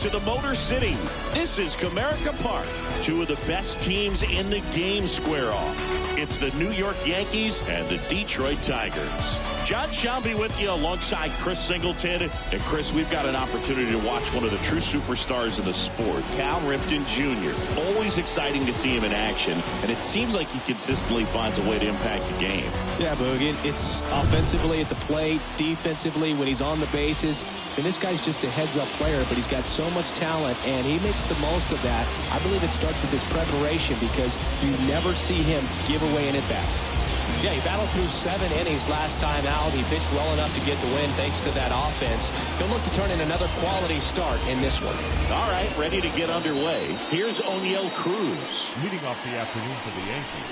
to the Motor City. This is Comerica Park. Two of the best teams in the game square off. It's the New York Yankees and the Detroit Tigers. John Shelby with you alongside Chris Singleton. And Chris, we've got an opportunity to watch one of the true superstars of the sport, Cal Ripken Jr. Always exciting to see him in action, and it seems like he consistently finds a way to impact the game. Yeah, Boogie, it's offensively at the plate, defensively when he's on the bases. And this guy's just a heads-up player, but he's got so much talent, and he makes the most of that. I believe it starts with his preparation because you never see him give away an at-bat. Yeah, he battled through 7 innings last time out. He pitched well enough to get the win thanks to that offense. He'll look to turn in another quality start in this one. All right, ready to get underway. Here's O'Neill Cruz. Leading off the afternoon for the Yankees,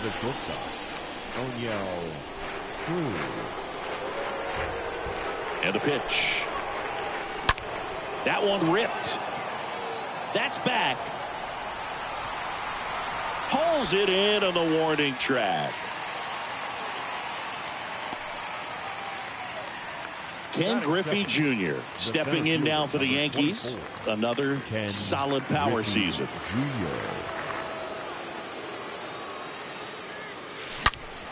the shortstop, O'Neill Cruz. And a pitch. That one ripped. That's back. Pulls it in on the warning track. Ken Griffey Jr. stepping in now for the Yankees. Another solid power season.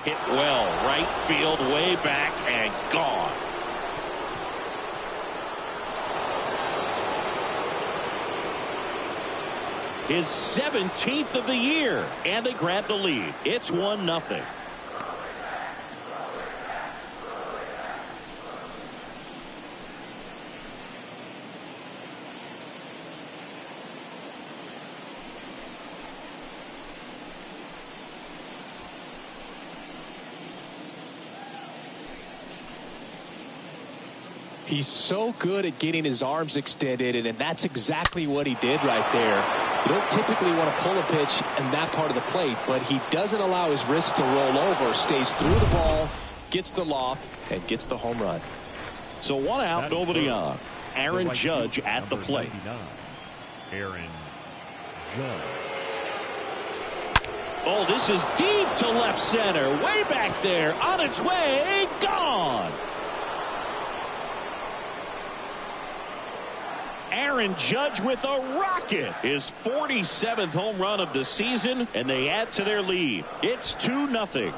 Hit well, right field, way back, and gone. His 17th of the year, and they grab the lead. It's 1-0. He's so good at getting his arms extended, and that's exactly what he did right there. You don't typically want to pull a pitch in that part of the plate, but he doesn't allow his wrist to roll over, stays through the ball, gets the loft, and gets the home run. So 1 out, nobody on. Aaron Judge at the plate. Aaron Judge. Oh, this is deep to left center. Way back there. On its way. Gone. Aaron Judge with a rocket. His 47th home run of the season, and they add to their lead. It's 2-0.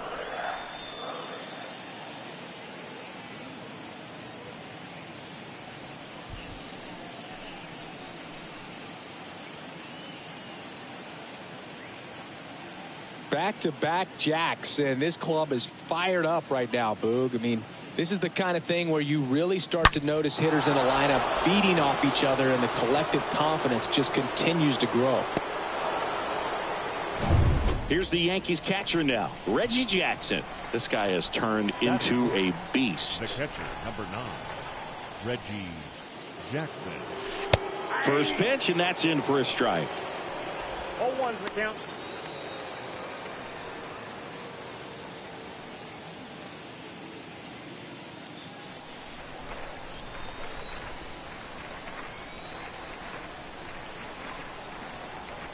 Back-to-back jacks, and this club is fired up right now, Boog. I mean, this is the kind of thing where you really start to notice hitters in a lineup feeding off each other, and the collective confidence just continues to grow. Here's the Yankees catcher now, Reggie Jackson. This guy has turned into a beast. The catcher, number 9, Reggie Jackson. First pitch, and that's in for a strike. 0-1's the count.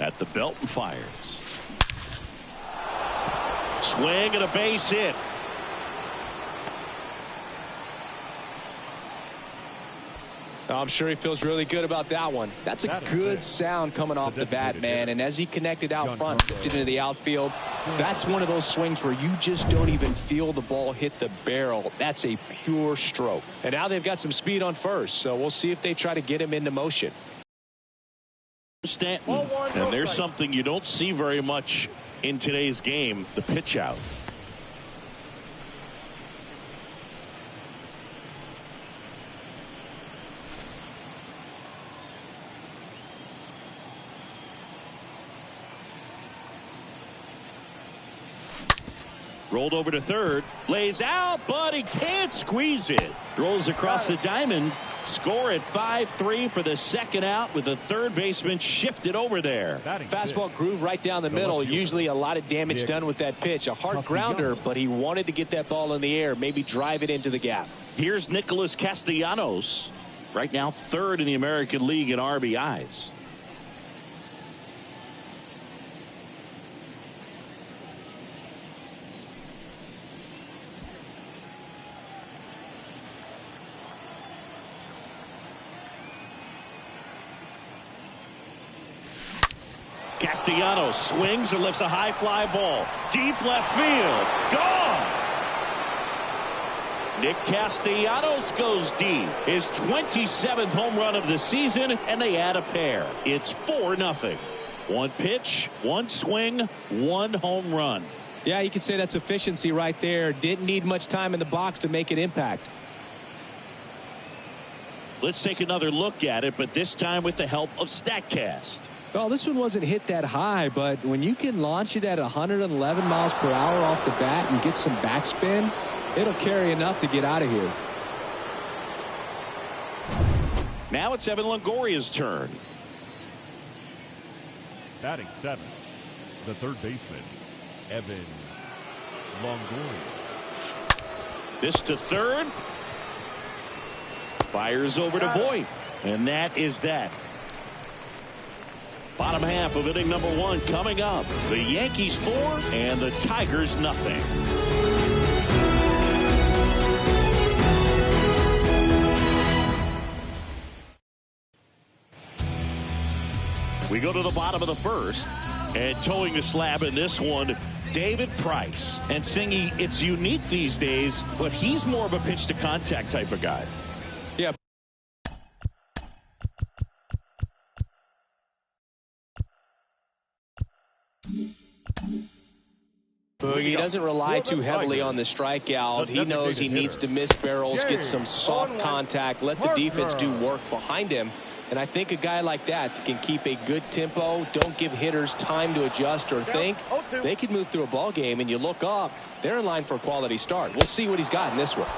At the belt and fires. Swing and a base hit. I'm sure he feels really good about that one. That's a good sound coming off the bat, man. And as he connected out front, picked it into the outfield, that's one of those swings where you just don't even feel the ball hit the barrel. That's a pure stroke. And now they've got some speed on first, so we'll see if they try to get him into motion. Stanton, and there's something you don't see very much in today's game, the pitch out. Rolled over to third, lays out, but he can't squeeze it. Throws across the diamond. Score at 5-3 for the second out with the third baseman shifted over there. Fastball groove right down the middle. Usually a lot of damage done with that pitch. A hard grounder, but he wanted to get that ball in the air, maybe drive it into the gap. Here's Nicholas Castellanos, right now third in the American League in RBIs. Castellanos swings and lifts a high fly ball. Deep left field. Gone! Nick Castellanos goes deep. His 27th home run of the season, and they add a pair. It's 4-0. One pitch, one swing, one home run. Yeah, you can say that's efficiency right there. Didn't need much time in the box to make an impact. Let's take another look at it, but this time with the help of StatCast. Well, this one wasn't hit that high, but when you can launch it at 111 miles per hour off the bat and get some backspin, it'll carry enough to get out of here. Now it's Evan Longoria's turn. Batting 7th, the third baseman, Evan Longoria. This to third. Fires over to Voit. And that is that. Bottom half of inning number 1 coming up. The Yankees 4 and the Tigers nothing. We go to the bottom of the first, and towing the slab in this one, David Price. And Singy, it's unique these days, but he's more of a pitch to contact type of guy. Yeah. He doesn't rely too heavily on the strikeout. He knows he needs to miss barrels, get some soft contact, let the defense do work behind him. And I think a guy like that can keep a good tempo, don't give hitters time to adjust or think. They can move through a ball game, and you look up, they're in line for a quality start. We'll see what he's got in this one.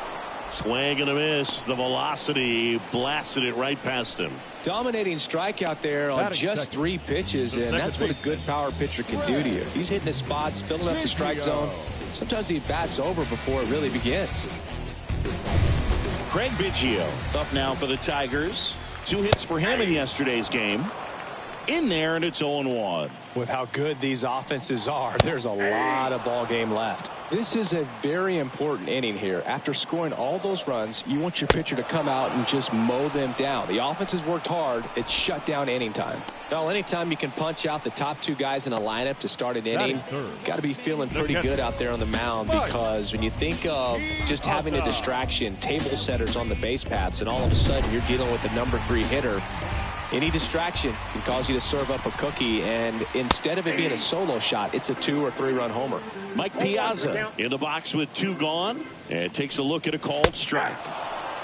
Swing and a miss. The velocity blasted it right past him. Dominating strikeout there on just 3 pitches, and that's what a good power pitcher can do to you. He's hitting his spots, filling up the strike zone. Sometimes he bats over before it really begins. Craig Biggio up now for the Tigers. 2 hits for him in yesterday's game. In there, and it's 0-1. With how good these offenses are, there's a lot of ball game left. This is a very important inning here. After scoring all those runs, you want your pitcher to come out and just mow them down. The offense has worked hard. It's shut down inning time. Well, anytime you can punch out the top 2 guys in a lineup to start an inning, got to be feeling pretty good out there on the mound, because when you think of just having a distraction, table setters on the base paths, and all of a sudden you're dealing with a number 3 hitter, any distraction can cause you to serve up a cookie, and instead of it being a solo shot, it's a 2 or 3 run homer. Mike Piazza in the box with 2 gone, and takes a look at a called strike.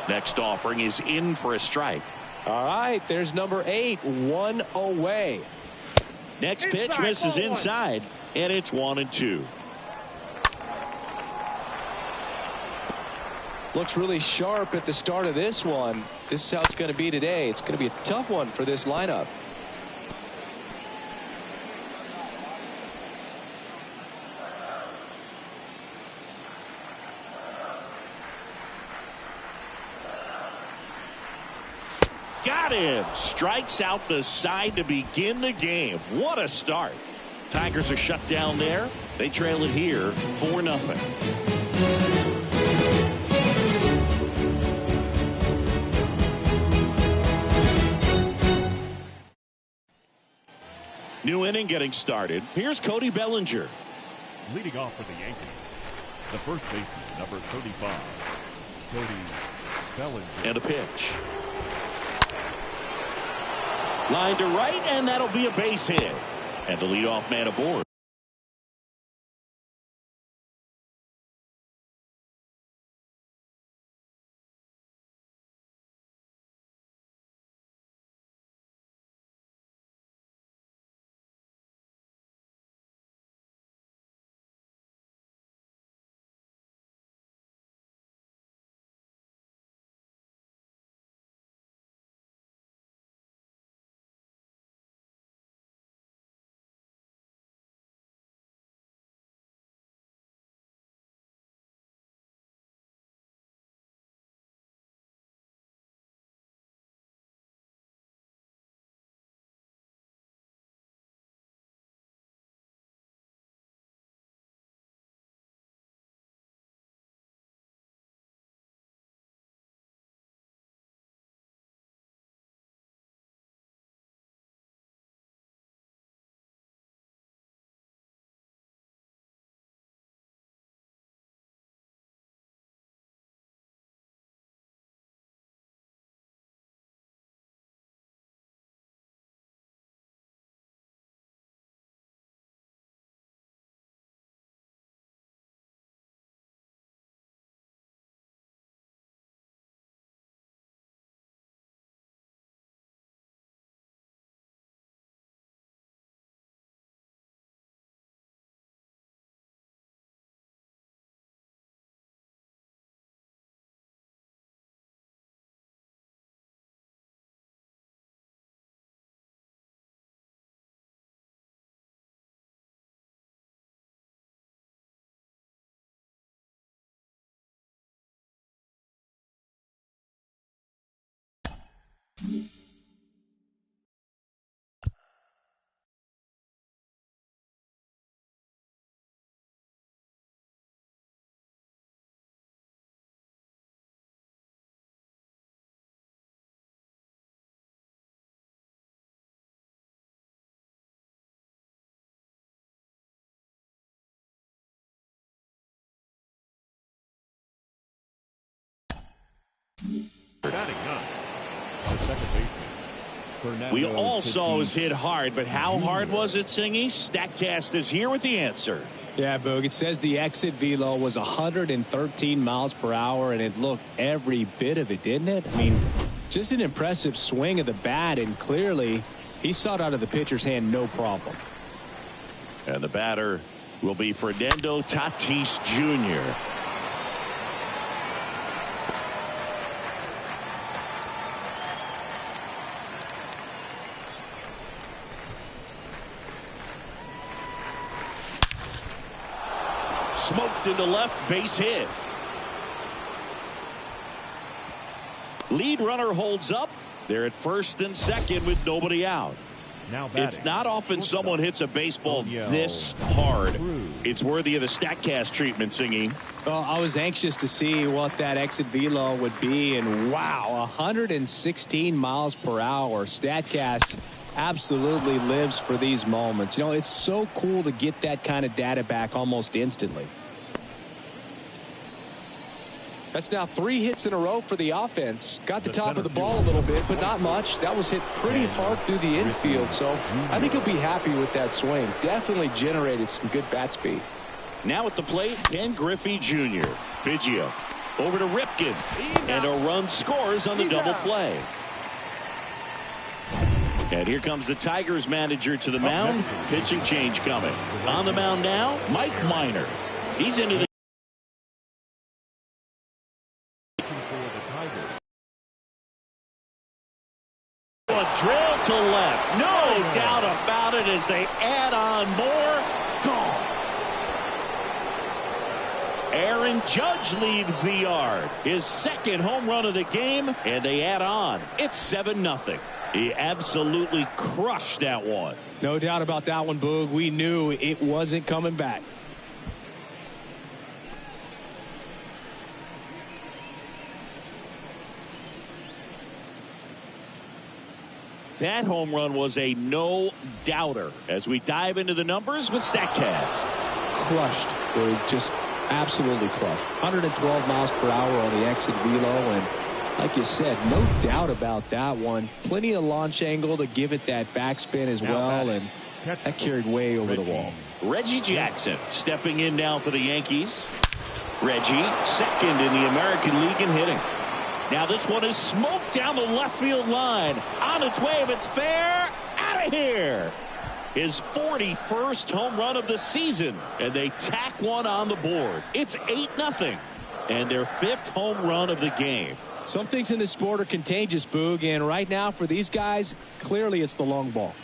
Next offering is in for a strike. All right, there's number 8, 1 away. Next pitch misses inside, and it's 1-2. Looks really sharp at the start of this one. This is how it's going to be today. It's going to be a tough one for this lineup. Got him. Strikes out the side to begin the game. What a start. Tigers are shut down there. They trail it here 4-0. New inning getting started. Here's Cody Bellinger. Leading off for the Yankees, the first baseman, number 35, Cody Bellinger. And a pitch. Line to right, and that'll be a base hit. And the leadoff man aboard. Batting ninth, the second baseman. We all saw it was hit hard, but how hard was it, Singy? Statcast is here with the answer. Yeah, Boog, it says the exit velo was 113 miles per hour, and it looked every bit of it, didn't it? I mean, just an impressive swing of the bat, and clearly he saw it out of the pitcher's hand no problem. And the batter will be Fernando Tatis Jr. Smoked into left, base hit. Lead runner holds up. They're at first and second with nobody out. Now it's not often someone hits a baseball this hard. It's worthy of the Statcast treatment, Singy. Well, I was anxious to see what that exit velo would be, and wow, 116 miles per hour. Statcast absolutely lives for these moments. You know, it's so cool to get that kind of data back almost instantly. That's now 3 hits in a row for the offense. Got the top of the ball a little bit, but not much. That was hit pretty hard through the infield, so I think he'll be happy with that swing. Definitely generated some good bat speed. Now at the plate, Ken Griffey Jr. Biggio over to Ripken, and a run scores on the double play. And here comes the Tigers manager to the mound. Pitching change coming. On the mound now, Mike Minor. He's into the drill to left. No doubt about it as they add on more. Gone. Aaron Judge leads the yard. His second home run of the game, and they add on. It's 7-0. He absolutely crushed that one. No doubt about that one, Boog. We knew it wasn't coming back. That home run was a no-doubter. As we dive into the numbers with Statcast. Crushed. Just absolutely crushed. 112 miles per hour on the exit velo, and like you said, no doubt about that one. Plenty of launch angle to give it that backspin as well, and that carried way over the wall. Reggie Jackson stepping in now for the Yankees. Reggie, second in the American League in hitting. Now this one is smoked down the left field line. On its way, if it's fair, out of here. His 41st home run of the season, and they tack one on the board. It's 8-0, and their 5th home run of the game. Some things in this sport are contagious, Boog, and right now for these guys, clearly it's the long ball.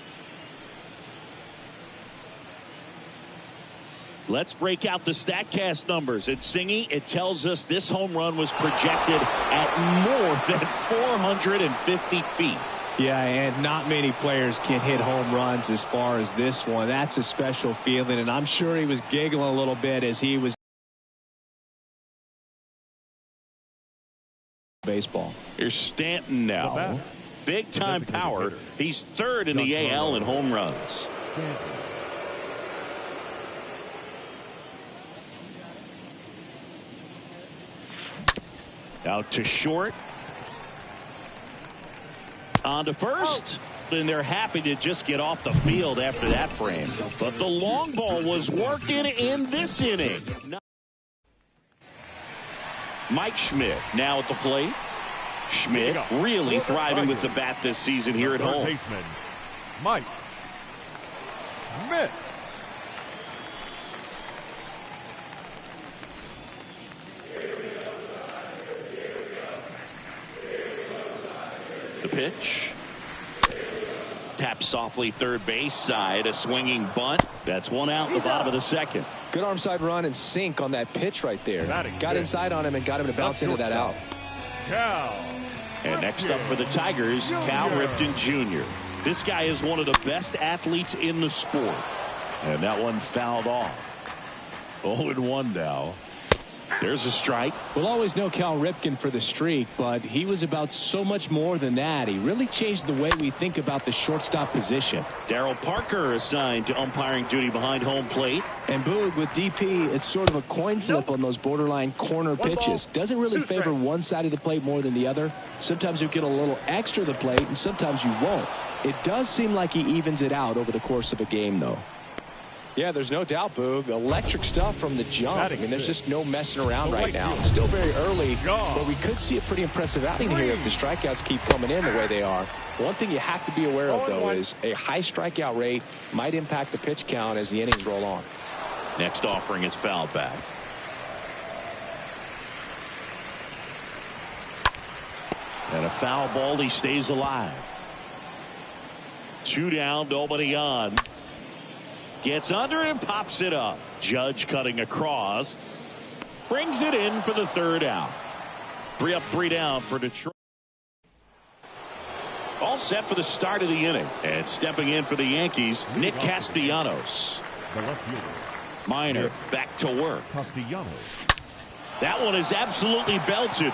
Let's break out the Statcast numbers. It's Singy. It tells us this home run was projected at more than 450 feet. Yeah, and not many players can hit home runs as far as this one. That's a special feeling, and I'm sure he was giggling a little bit as he was baseball. Here's Stanton now. Big time power. He's 3rd in the AL in home runs. Out to short. On to first. And they're happy to just get off the field after that frame. But the long ball was working in this inning. Mike Schmidt now at the plate. Schmidt really thriving with the bat this season here at home. Baseman, Mike Schmidt. The pitch. Tap softly third base side. A swinging bunt. That's one out in the bottom of the second. Good arm side run and sink on that pitch right there. Got inside on him and got him to bounce into that out. Cal. And next up for the Tigers, Cal Ripken Jr. This guy is one of the best athletes in the sport. And that one fouled off. 0-1 now. There's a strike. We'll always know Cal Ripken for the streak, but he was about so much more than that. He really changed the way we think about the shortstop position. Darryl Parker assigned to umpiring duty behind home plate. And Boog, with DP, it's sort of a coin flip on those borderline corner pitches. Doesn't really favor one side of the plate more than the other. Sometimes you get a little extra to the plate, and sometimes you won't. It does seem like he evens it out over the course of a game, though. Yeah, there's no doubt, Boog. Electric stuff from the jump. I mean, there's just no messing around right now. It's still very early, but we could see a pretty impressive outing here if the strikeouts keep coming in the way they are. One thing you have to be aware of, though, is a high strikeout rate might impact the pitch count as the innings roll on. Next offering is fouled back. And a foul ball, he stays alive. 2 down, nobody on. Gets under and pops it up. Judge cutting across. Brings it in for the 3rd out. 3 up, 3 down for Detroit. All set for the start of the inning. And stepping in for the Yankees, Nick Castellanos. Minor back to work. Castellanos. That one is absolutely belted.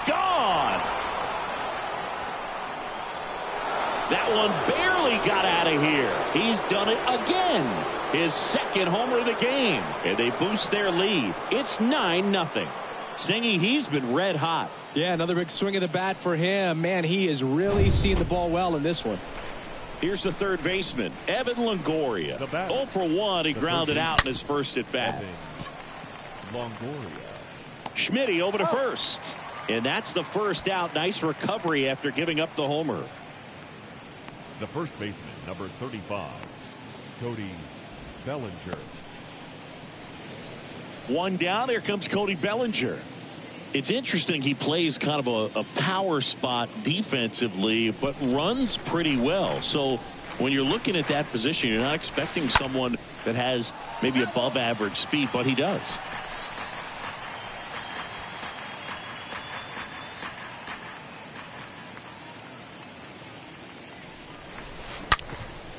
Gone. That one barely got out of here. He's done it again. His 2nd homer of the game. And they boost their lead. It's 9-0. Singy, he's been red hot. Yeah, another big swing of the bat for him. Man, he is really seeing the ball well in this one. Here's the 3rd baseman, Evan Longoria. 0 for 1. He grounded out in his first at bat. Longoria. Schmitty over to first. And that's the 1st out. Nice recovery after giving up the homer. The first baseman, number 35, Cody Bellinger. 1 down. Here comes Cody Bellinger. It's interesting. He plays kind of a power spot defensively, but runs pretty well. So when you're looking at that position, you're not expecting someone that has maybe above average speed, but he does.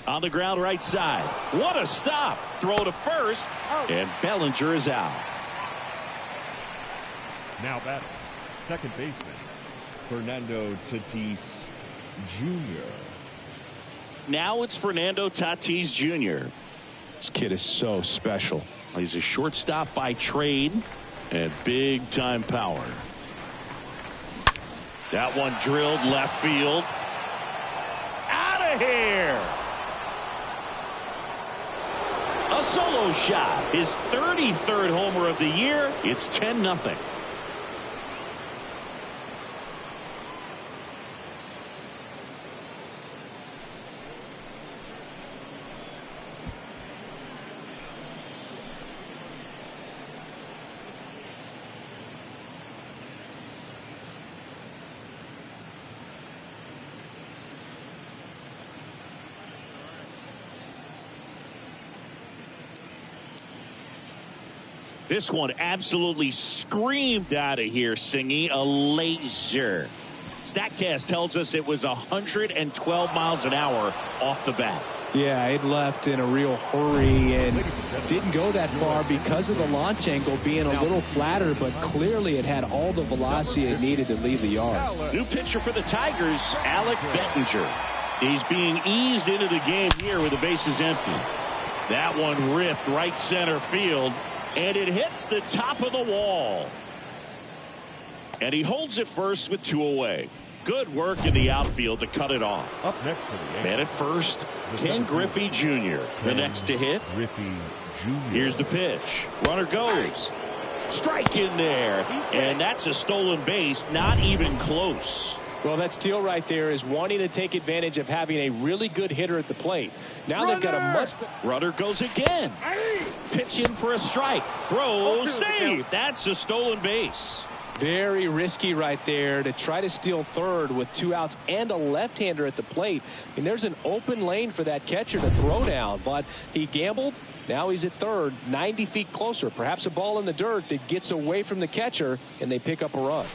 On the ground right side. What a stop. Throw to first. And Bellinger is out. Now batting, second baseman, Fernando Tatis Jr. Now it's Fernando Tatis Jr. This kid is so special. He's a shortstop by trade and big time power. That one drilled left field. Out of here. A solo shot. His 33rd homer of the year. It's 10-0. This one absolutely screamed out of here, Singy. A laser. StatCast tells us it was 112 miles an hour off the bat. Yeah, it left in a real hurry and didn't go that far because of the launch angle being a little flatter, but clearly it had all the velocity it needed to leave the yard. New pitcher for the Tigers, Alec Bettinger. He's being eased into the game here with the bases empty. That one ripped right center field. And it hits the top of the wall. And he holds it first with 2 away. Good work in the outfield to cut it off. Up next for the Yankees. Man at first, Ken Griffey Jr. The next to hit. Griffey Jr. Here's the pitch. Runner goes. Strike in there. And that's a stolen base. Not even close. Well, that steal right there is wanting to take advantage of having a really good hitter at the plate. Now they've got a much... Runner goes again. Pitch in for a strike. Throw, save. That's a stolen base. Very risky right there to try to steal third with 2 outs and a left-hander at the plate. And there's an open lane for that catcher to throw down, but he gambled. Now he's at third, 90 feet closer. Perhaps a ball in the dirt that gets away from the catcher, and they pick up a run.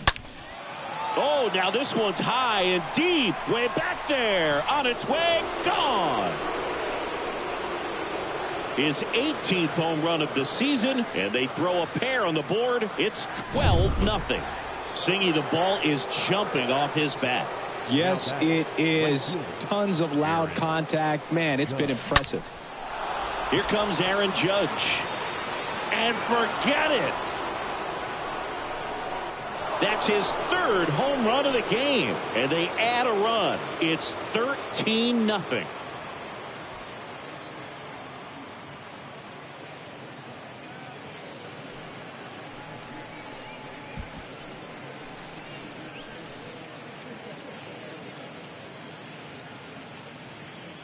Oh, now this one's high and deep. Way back there. On its way. Gone. his 18th home run of the season, and they throw a pair on the board. It's 12-0. Singy, the ball is jumping off his bat. Yes, it is. Tons of loud contact. Man, it's been impressive. Here comes Aaron Judge. And forget it. That's his third home run of the game. And they add a run. It's 13-0.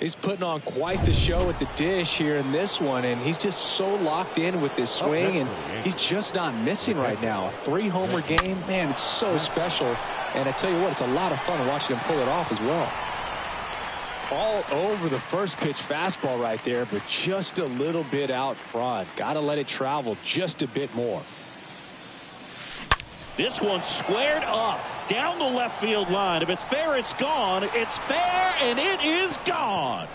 He's putting on quite the show at the dish here in this one, and he's just so locked in with this swing, and he's just not missing right now. A 3-homer game, man, it's so special. And I tell you what, it's a lot of fun watching him pull it off as well. All over the first pitch fastball right there, but just a little bit out front. Got to let it travel just a bit more. This one squared up down the left field line. If it's fair, it's gone. It's fair, and it is gone.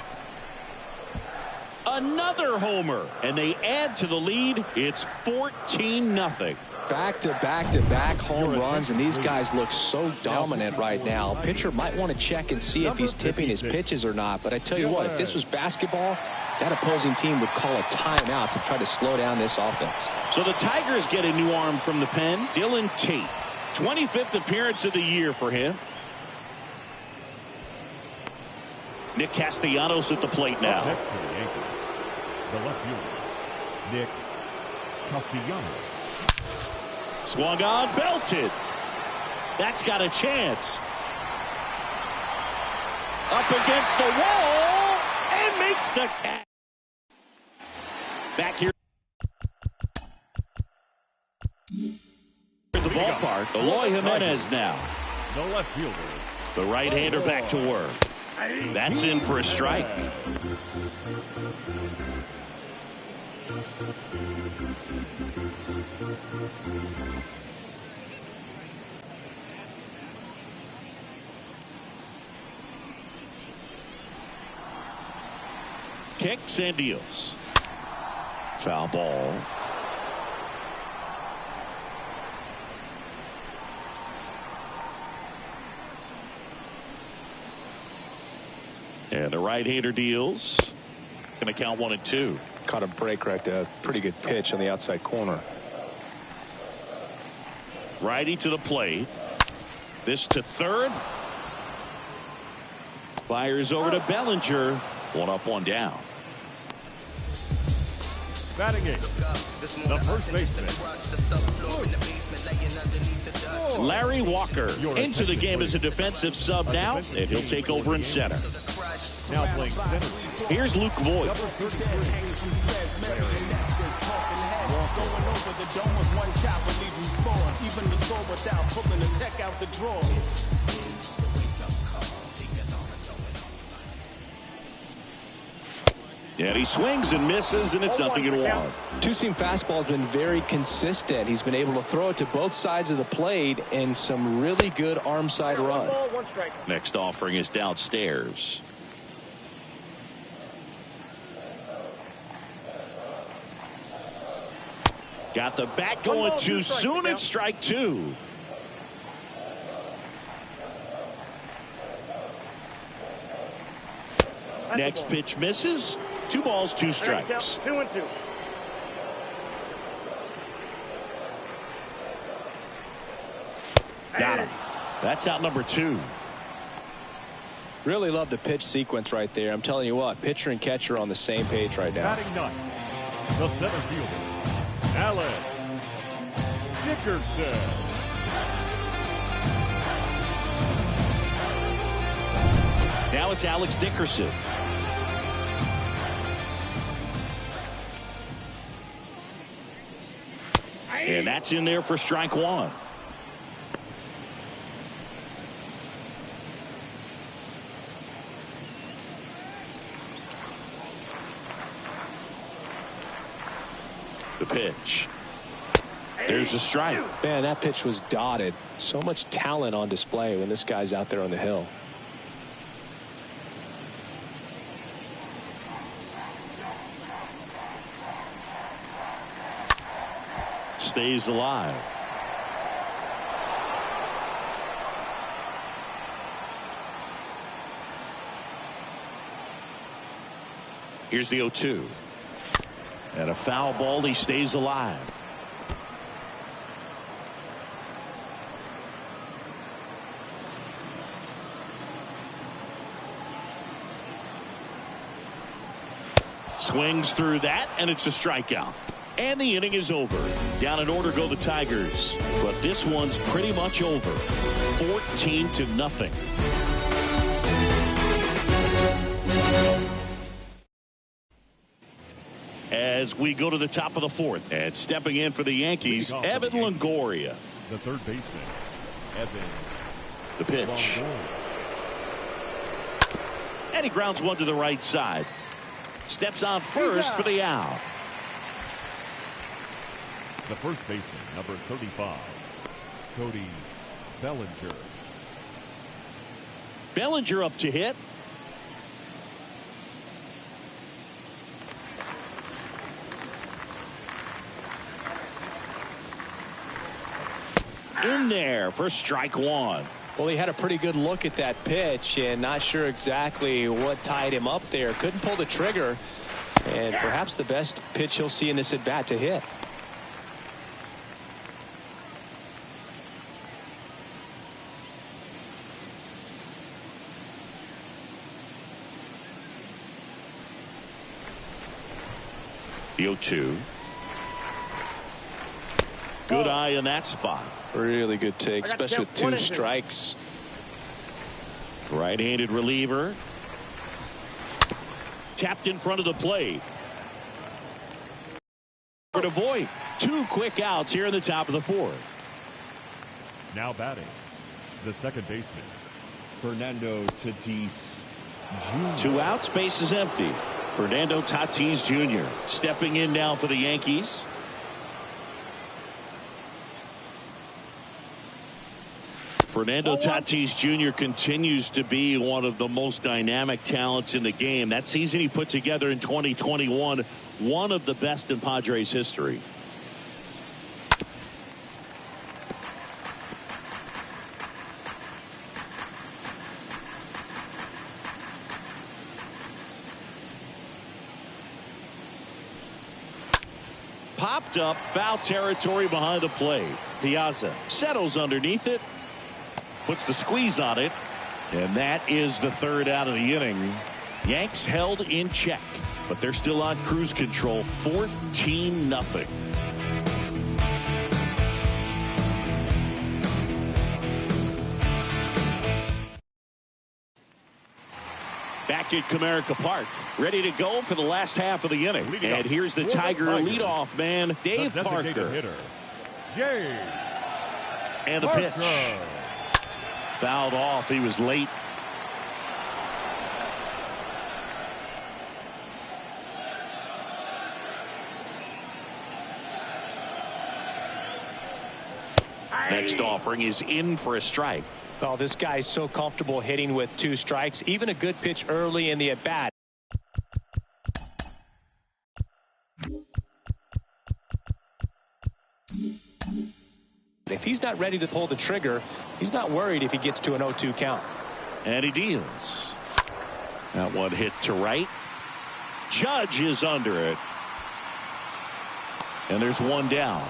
Another homer, and they add to the lead. It's 14-0. Back-to-back home runs, and these guys look so dominant right now. Pitcher might want to check and see if he's tipping his pitches or not. But I tell you what, if this was basketball, that opposing team would call a timeout to try to slow down this offense. So the Tigers get a new arm from the pen. Dylan Tate. 25th appearance of the year for him. Nick Castellanos at the plate now. Next to the Yankees, the left fielder, Nick Castellanos. Swung on, belted. That's got a chance. Up against the wall and makes the catch. Back here at the ballpark, Eloy Jimenez now. The left fielder, the right-hander back to work. That's in for a strike. Kicks and deals. Foul ball. And the right-hander deals. Going to count 1 and 2. Caught a break right there. Pretty good pitch on the outside corner. Righty to the plate. This to third. Fires over to Bellinger. 1 up, 1 down. batting eighth, the first baseman, Larry Walker into the game as a defensive sub now, and he'll take over in center. Now playing center. Here's Luke Voigt. Number 33. And he swings and misses, and it's 0-1. Two-seam fastball has been very consistent. He's been able to throw it to both sides of the plate and some really good arm side run. Next offering is downstairs. Got the bat going too soon. It's strike 2. Next pitch misses. 2 balls, 2 strikes. 2-2. Got him. That's out number 2. Really love the pitch sequence right there. I'm telling you what, pitcher and catcher are on the same page right now. Batting ninth, the center fielder, Alex Dickerson. Now it's Alex Dickerson. And that's in there for strike 1. The pitch. There's the strike. Man, that pitch was dotted. So much talent on display when this guy's out there on the hill. stays alive. Here's the 0-2. And a foul ball. He stays alive. Swings through that, and it's a strikeout. And the inning is over. Down in order go the Tigers. But this one's pretty much over. 14-0. As we go to the top of the fourth. And stepping in for the Yankees, Evan Longoria. The third baseman, Evan. The pitch. Longoria. And he grounds one to the right side. Steps on first for the out. The first baseman, number 35, Cody Bellinger. Bellinger up to hit. In there for strike one. Well, he had a pretty good look at that pitch and not sure exactly what tied him up there. Couldn't pull the trigger, and perhaps the best pitch he'll see in this at bat to hit. The 0-2. Good eye in that spot. Really good take, especially with two strikes. Right-handed reliever. Tapped in front of the plate. To avoid 2 quick outs here in the top of the fourth. Now batting, the second baseman, Fernando Tatis Jr. 2 outs, base is empty. Fernando Tatis Jr. stepping in now for the Yankees. Fernando Tatis Jr. continues to be one of the most dynamic talents in the game. That season he put together in 2021, one of the best in Padres history. Popped up, foul territory behind the plate. Piazza settles underneath it. Puts the squeeze on it, and that is the third out of the inning. Yanks held in check, but they're still on cruise control. 14-0. Back at Comerica Park, ready to go for the last half of the inning. And here's the Tiger leadoff man, Dave Parker. Hitter, Dave and the Parker. pitch. Fouled off. He was late. Next offering is in for a strike. Oh, this guy's so comfortable hitting with 2 strikes. Even a good pitch early in the at bat. If he's not ready to pull the trigger, he's not worried if he gets to an 0-2 count. And he deals. That one hit to right. Judge is under it. And there's one down.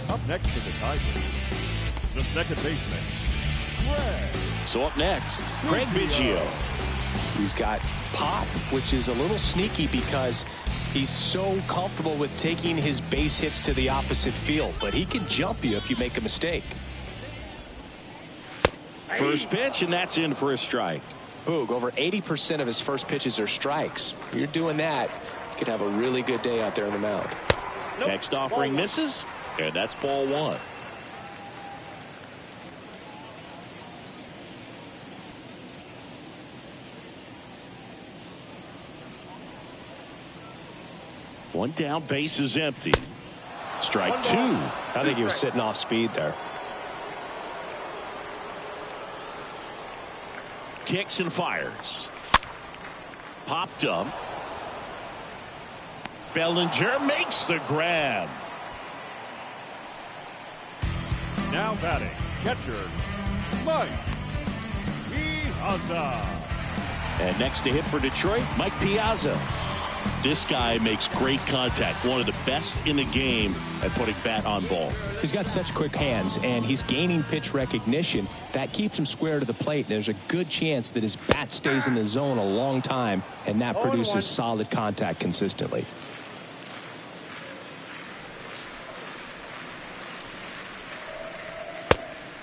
Up next for the Tigers, the second baseman, Craig. So up next, Craig Biggio. He's got pop, which is a little sneaky because he's so comfortable with taking his base hits to the opposite field, but he can jump you if you make a mistake. First pitch, and that's in for a strike. Boog, over 80% of his first pitches are strikes. You're doing that, you could have a really good day out there on the mound. Next offering misses, and that's ball 1. One down, base is empty. Strike 2. I think he was sitting off speed there. Kicks and fires. Popped up. Bellinger makes the grab. Now batting, catcher, Mike Piazza. And next to hit for Detroit, Mike Piazza. This guy makes great contact. One of the best in the game at putting bat on ball. He's got such quick hands, and he's gaining pitch recognition. That keeps him square to the plate. There's a good chance that his bat stays in the zone a long time, and that produces solid contact consistently.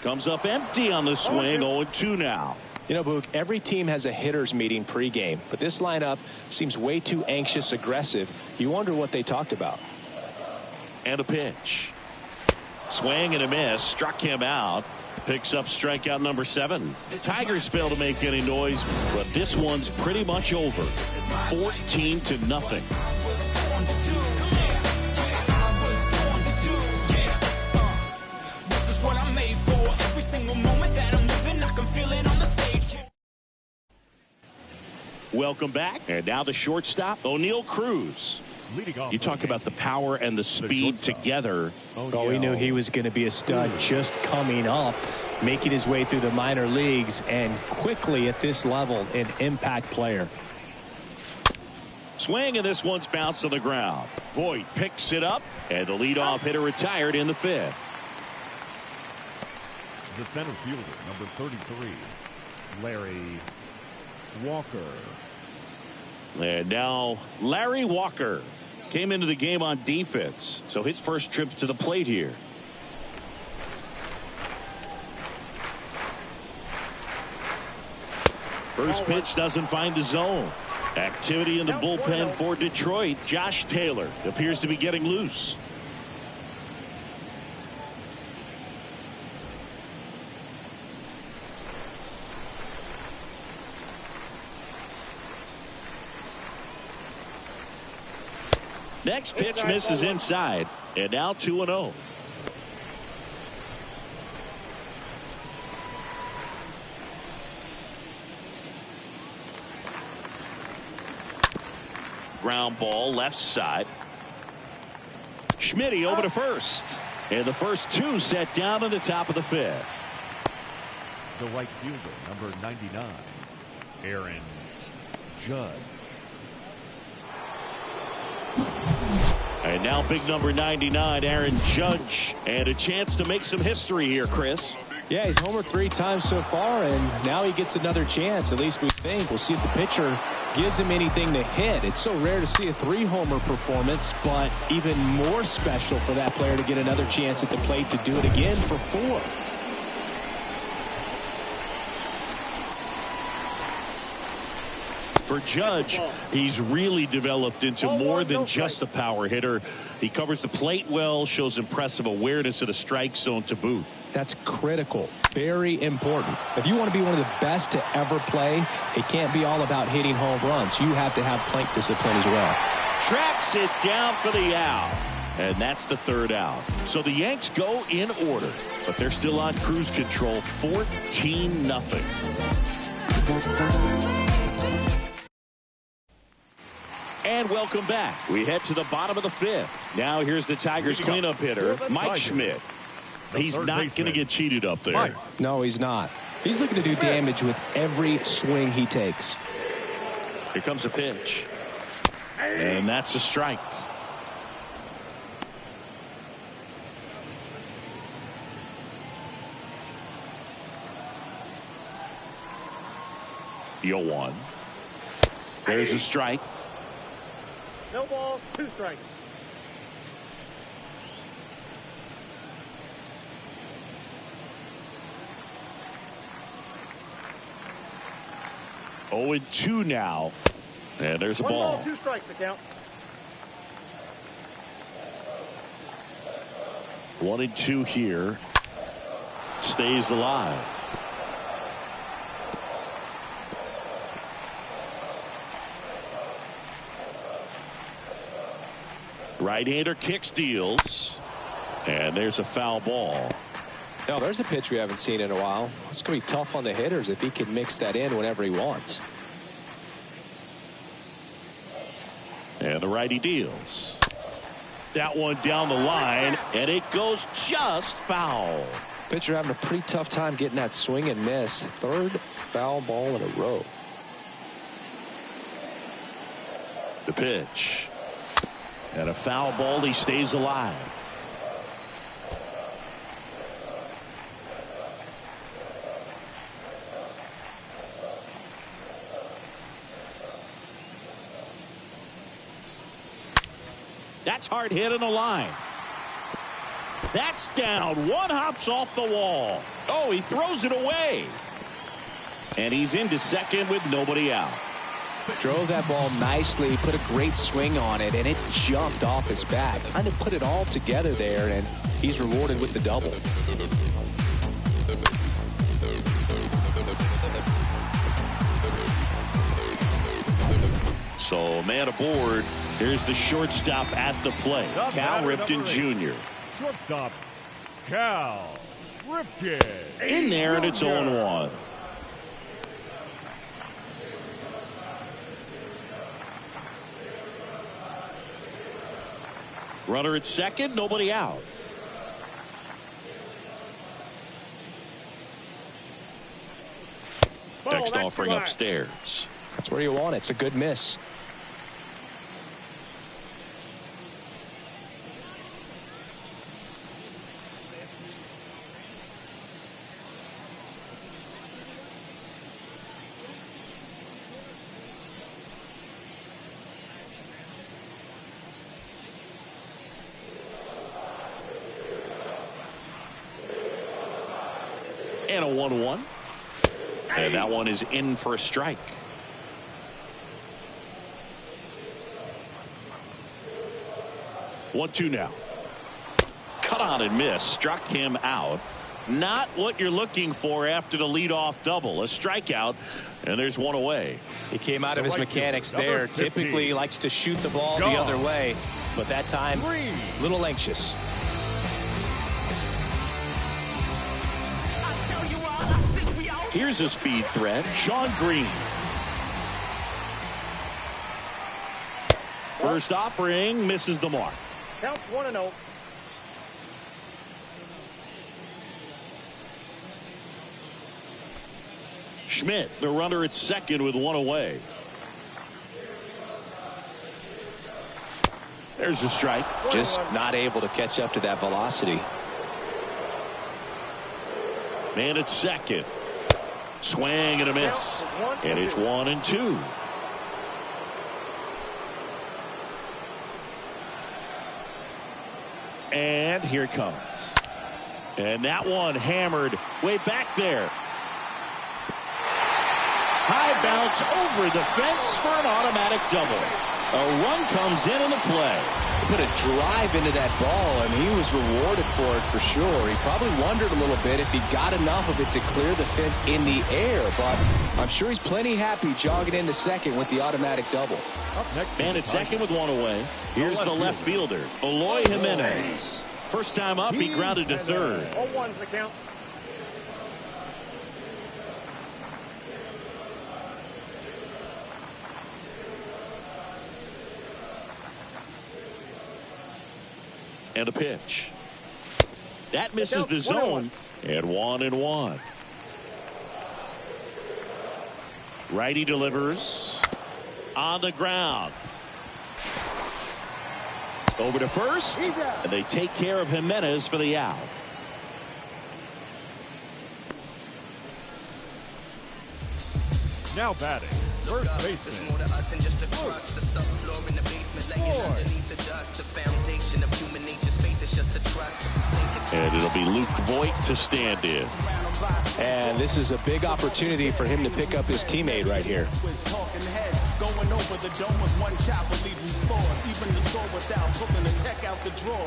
Comes up empty on the swing. 0-2 now. You know, Boog, every team has a hitter's meeting pregame, but this lineup seems way too anxious, aggressive. You wonder what they talked about. And a pitch. Swing and a miss. Struck him out. Picks up strikeout number 7. The Tigers fail to make any noise, but this one's pretty much over. 14-0. This is what I'm made for. Every single moment that I'm living, I can feel it on the stage. Welcome back. And now the shortstop, O'Neal Cruz. You talk about the power and the speed together. Oh, we knew he was going to be a stud just coming up, making his way through the minor leagues, and quickly at this level, an impact player. Swing, and this one's bounced to the ground. Voit picks it up, and the leadoff hitter retired in the 5th. The center fielder, number 33, Larry Walker. And now Larry Walker came into the game on defense, so his first trip to the plate here. First pitch doesn't find the zone. Activity in the bullpen for Detroit. Josh Taylor appears to be getting loose. Next pitch misses inside, and now 2-0. Ground ball left side. Schmitty over to first, and the first 2 set down to the top of the 5th. The right fielder, number 99, Aaron Judge. And now big number 99, Aaron Judge, and a chance to make some history here, Chris. Yeah, he's homered 3 times so far, and now he gets another chance. At least we think. We'll see if the pitcher gives him anything to hit. It's so rare to see a 3-homer performance, but even more special for that player to get another chance at the plate to do it again for 4. For Judge, he's really developed into more than just a power hitter. He covers the plate well, shows impressive awareness of the strike zone to boot. That's critical. Very important. If you want to be one of the best to ever play, it can't be all about hitting home runs. You have to have plate discipline as well. Tracks it down for the out. And that's the 3rd out. So the Yanks go in order, but they're still on cruise control. 14-0. And welcome back. We head to the bottom of the 5th. Now here's the Tigers cleanup hitter, Mike Schmidt. He's not going to get cheated up there. No, he's not. He's looking to do damage with every swing he takes. Here comes a pitch. And that's a strike. The 0-1. There's a strike. No balls, 2 strikes. Oh, and 2 now. And there's a 1 ball. ball, 2 strikes to count. 1 and 2 here. Stays alive. Right-hander kick steals. And there's a foul ball. No, there's a pitch we haven't seen in a while. It's going to be tough on the hitters if he can mix that in whenever he wants. And the righty deals. That one down the line, and it goes just foul. Pitcher having a pretty tough time getting that swing and miss. Third foul ball in a row. The pitch. And a foul ball. He stays alive. That's hard hit on the line. That's down. One hops off the wall. Oh, he throws it away. And he's into second with nobody out. Drove that ball nicely, put a great swing on it, and it jumped off his bat. Kind of put it all together there, and he's rewarded with the double. So, man aboard. Here's the shortstop at the plate, Cal Ripken Jr. Shortstop, Cal Ripken. In there, and it's 0-1. Runner at second, nobody out. Next offering upstairs. That's where you want it. It's a good miss. And a 1-1. And that one is in for a strike. One, two now. Cut on and miss. Struck him out. Not what you're looking for after the leadoff double. A strikeout, and there's one away. He came out of his mechanics there. Typically likes to shoot the ball the other way, but that time a little anxious. Here's a speed threat, Sean Green. First offering misses the mark. Count 1-0. Schmidt, the runner at second with one away. There's a strike. Just not able to catch up to that velocity. Man at second. Swing and a miss. And it's 1-2. And here it comes. And that one hammered way back there. High bounce over the fence for an automatic double. A run comes in the play. Put a drive into that ball, and he was rewarded for it for sure. He probably wondered a little bit if he got enough of it to clear the fence in the air, but I'm sure he's plenty happy jogging into second with the automatic double. Man at second with one away. Here's the left fielder, Eloy Jimenez. First time up, he grounded to third. 0-1's the count. And a pitch. That misses the zone. And 1-1. Righty delivers. On the ground. Over to first. And they take care of Jimenez for the out. Now batting, first baseman. And it'll be Luke Voigt to stand in. And this is a big opportunity for him to pick up his teammate right here. Going over the dome with one chop will leave you floored. Even the score without pulling the tech out the drawer.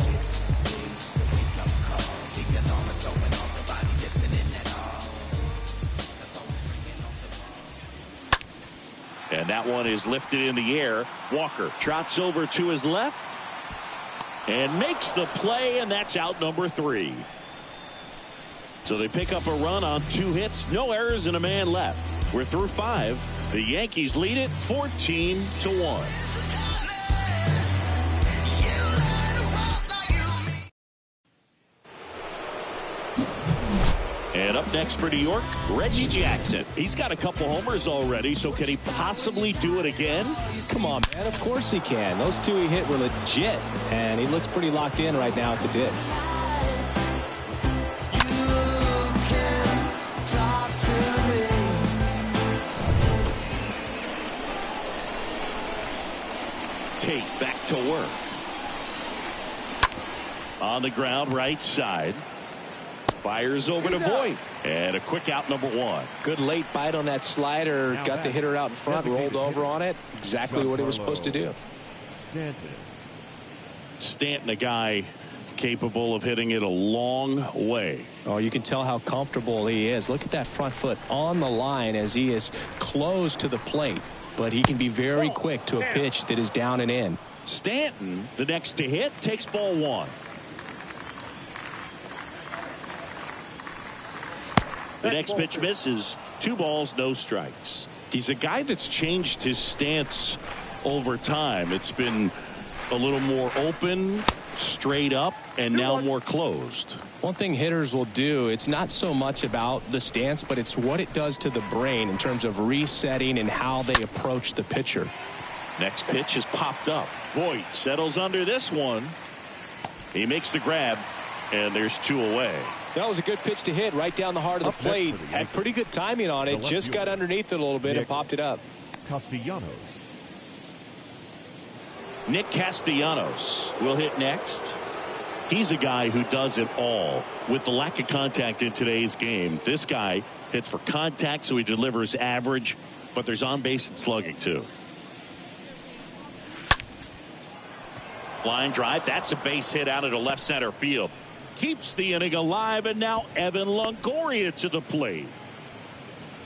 And that one is lifted in the air. Walker trots over to his left and makes the play, and that's out number 3. So they pick up a run on 2 hits, no errors, and a man left. We're through 5. The Yankees lead it 14-1. Up next for New York, Reggie Jackson. He's got a couple homers already, so can he possibly do it again? Come on, man. Of course he can. Those two he hit were legit, and he looks pretty locked in right now at the dip. Tate back to work. On the ground, right side. Fires over to Voit. And a quick out, number one. Good late bite on that slider. Now got the hitter out in front, rolled over on it. Exactly what he was supposed to do. Stanton, a guy capable of hitting it a long way. Oh, you can tell how comfortable he is. Look at that front foot on the line as he is close to the plate. But he can be very quick to a pitch that is down and in. Stanton, the next to hit, takes ball one. The next pitch misses. 2 balls, no strikes. He's a guy that's changed his stance over time. It's been a little more open, straight up, and now more closed. One thing hitters will do, it's not so much about the stance, but it's what it does to the brain in terms of resetting and how they approach the pitcher. Next pitch is popped up. Voit settles under this one. He makes the grab, and there's 2 away. That was a good pitch to hit right down the heart of the plate. Had pretty good timing on it. Just got underneath it a little bit and popped it up. Nick Castellanos will hit next. He's a guy who does it all. With the lack of contact in today's game, this guy hits for contact, so he delivers average, but there's on base and slugging too. Line drive. That's a base hit out into left center field. Keeps the inning alive, and now Evan Longoria to the plate.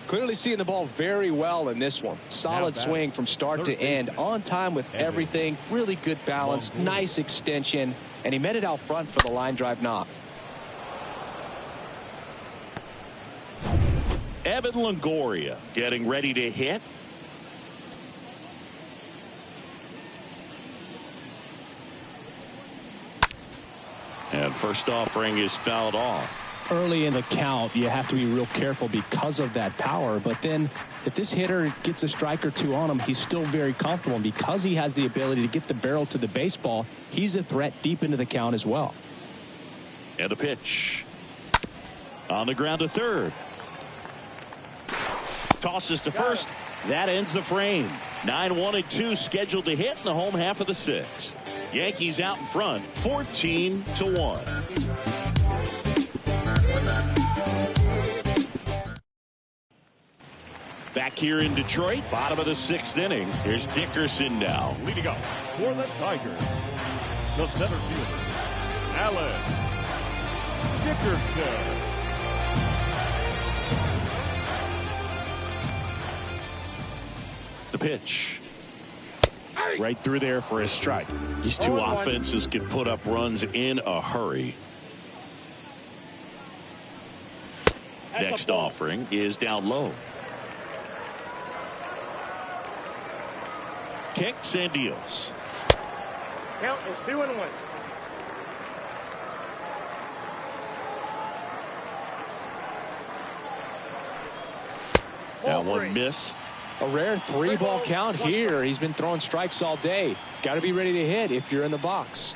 Clearly seeing the ball very well in this one. Solid swing from start to end. On time with everything. Really good balance. Nice extension. And he met it out front for the line drive knock. Evan Longoria getting ready to hit. And first offering is fouled off. Early in the count, you have to be real careful because of that power. But then if this hitter gets a strike or 2 on him, he's still very comfortable. And because he has the ability to get the barrel to the baseball, he's a threat deep into the count as well. And a pitch. On the ground to third. Tosses to first. That ends the frame. 9-1-2 scheduled to hit in the home half of the 6th. Yankees out in front, 14-1. Back here in Detroit, bottom of the 6th inning. Here's Dickerson now. Leading off for the Tigers, the center fielder, Alan Dickerson. The pitch. Right through there for a strike. These 2 offenses can put up runs in a hurry. Next offering is down low. Kicks and deals. Count is 2-1. That one missed. A rare 3-ball count here. He's been throwing strikes all day. Got to be ready to hit if you're in the box.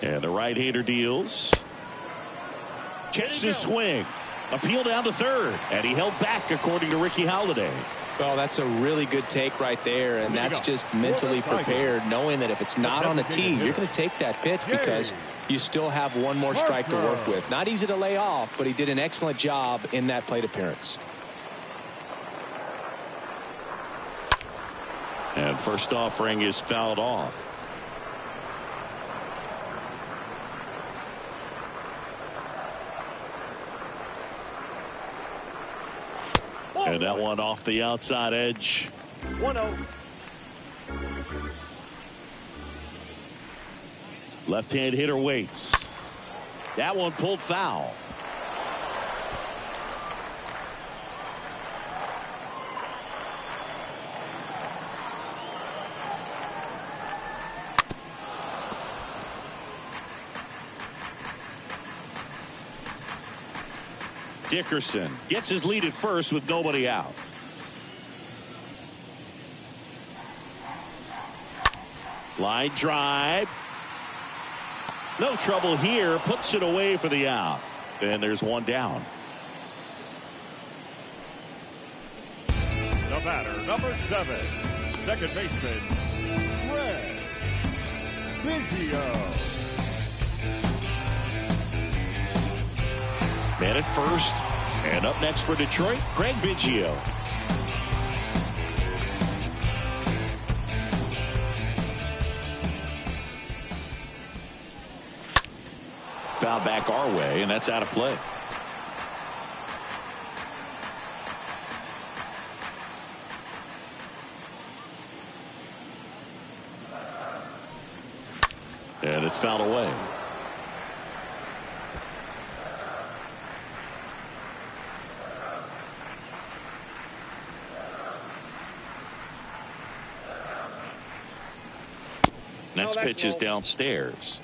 And the right-hander deals. Checks his swing. Appeal down to third. And he held back, according to Ricky Holiday. Well, that's a really good take right there, and that's just mentally prepared, knowing that if it's not on a tee, you're going to take that pitch because you still have one more strike to work with. Not easy to lay off, but he did an excellent job in that plate appearance. And first offering is fouled off. And that one off the outside edge. 1-0. Left-hand hitter waits. That one pulled foul. Dickerson gets his lead at first with nobody out. Line drive. No trouble here. Puts it away for the out. And there's one down. The batter, number 7, second baseman, Craig Biggio. Man at first. And up next for Detroit, Craig Biggio. Foul back our way, and that's out of play. And it's fouled away. Next pitch is downstairs.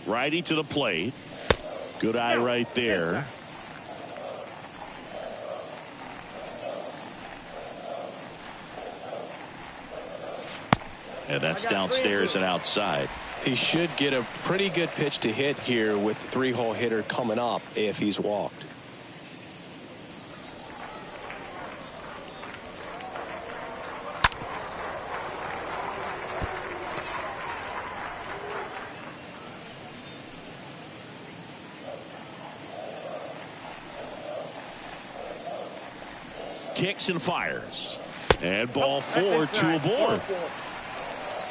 Righty to the plate. Good eye right there. And that's downstairs and outside. He should get a pretty good pitch to hit here with the 3-hole hitter coming up if he's walked. Kicks and fires. And ball 4, 2 aboard.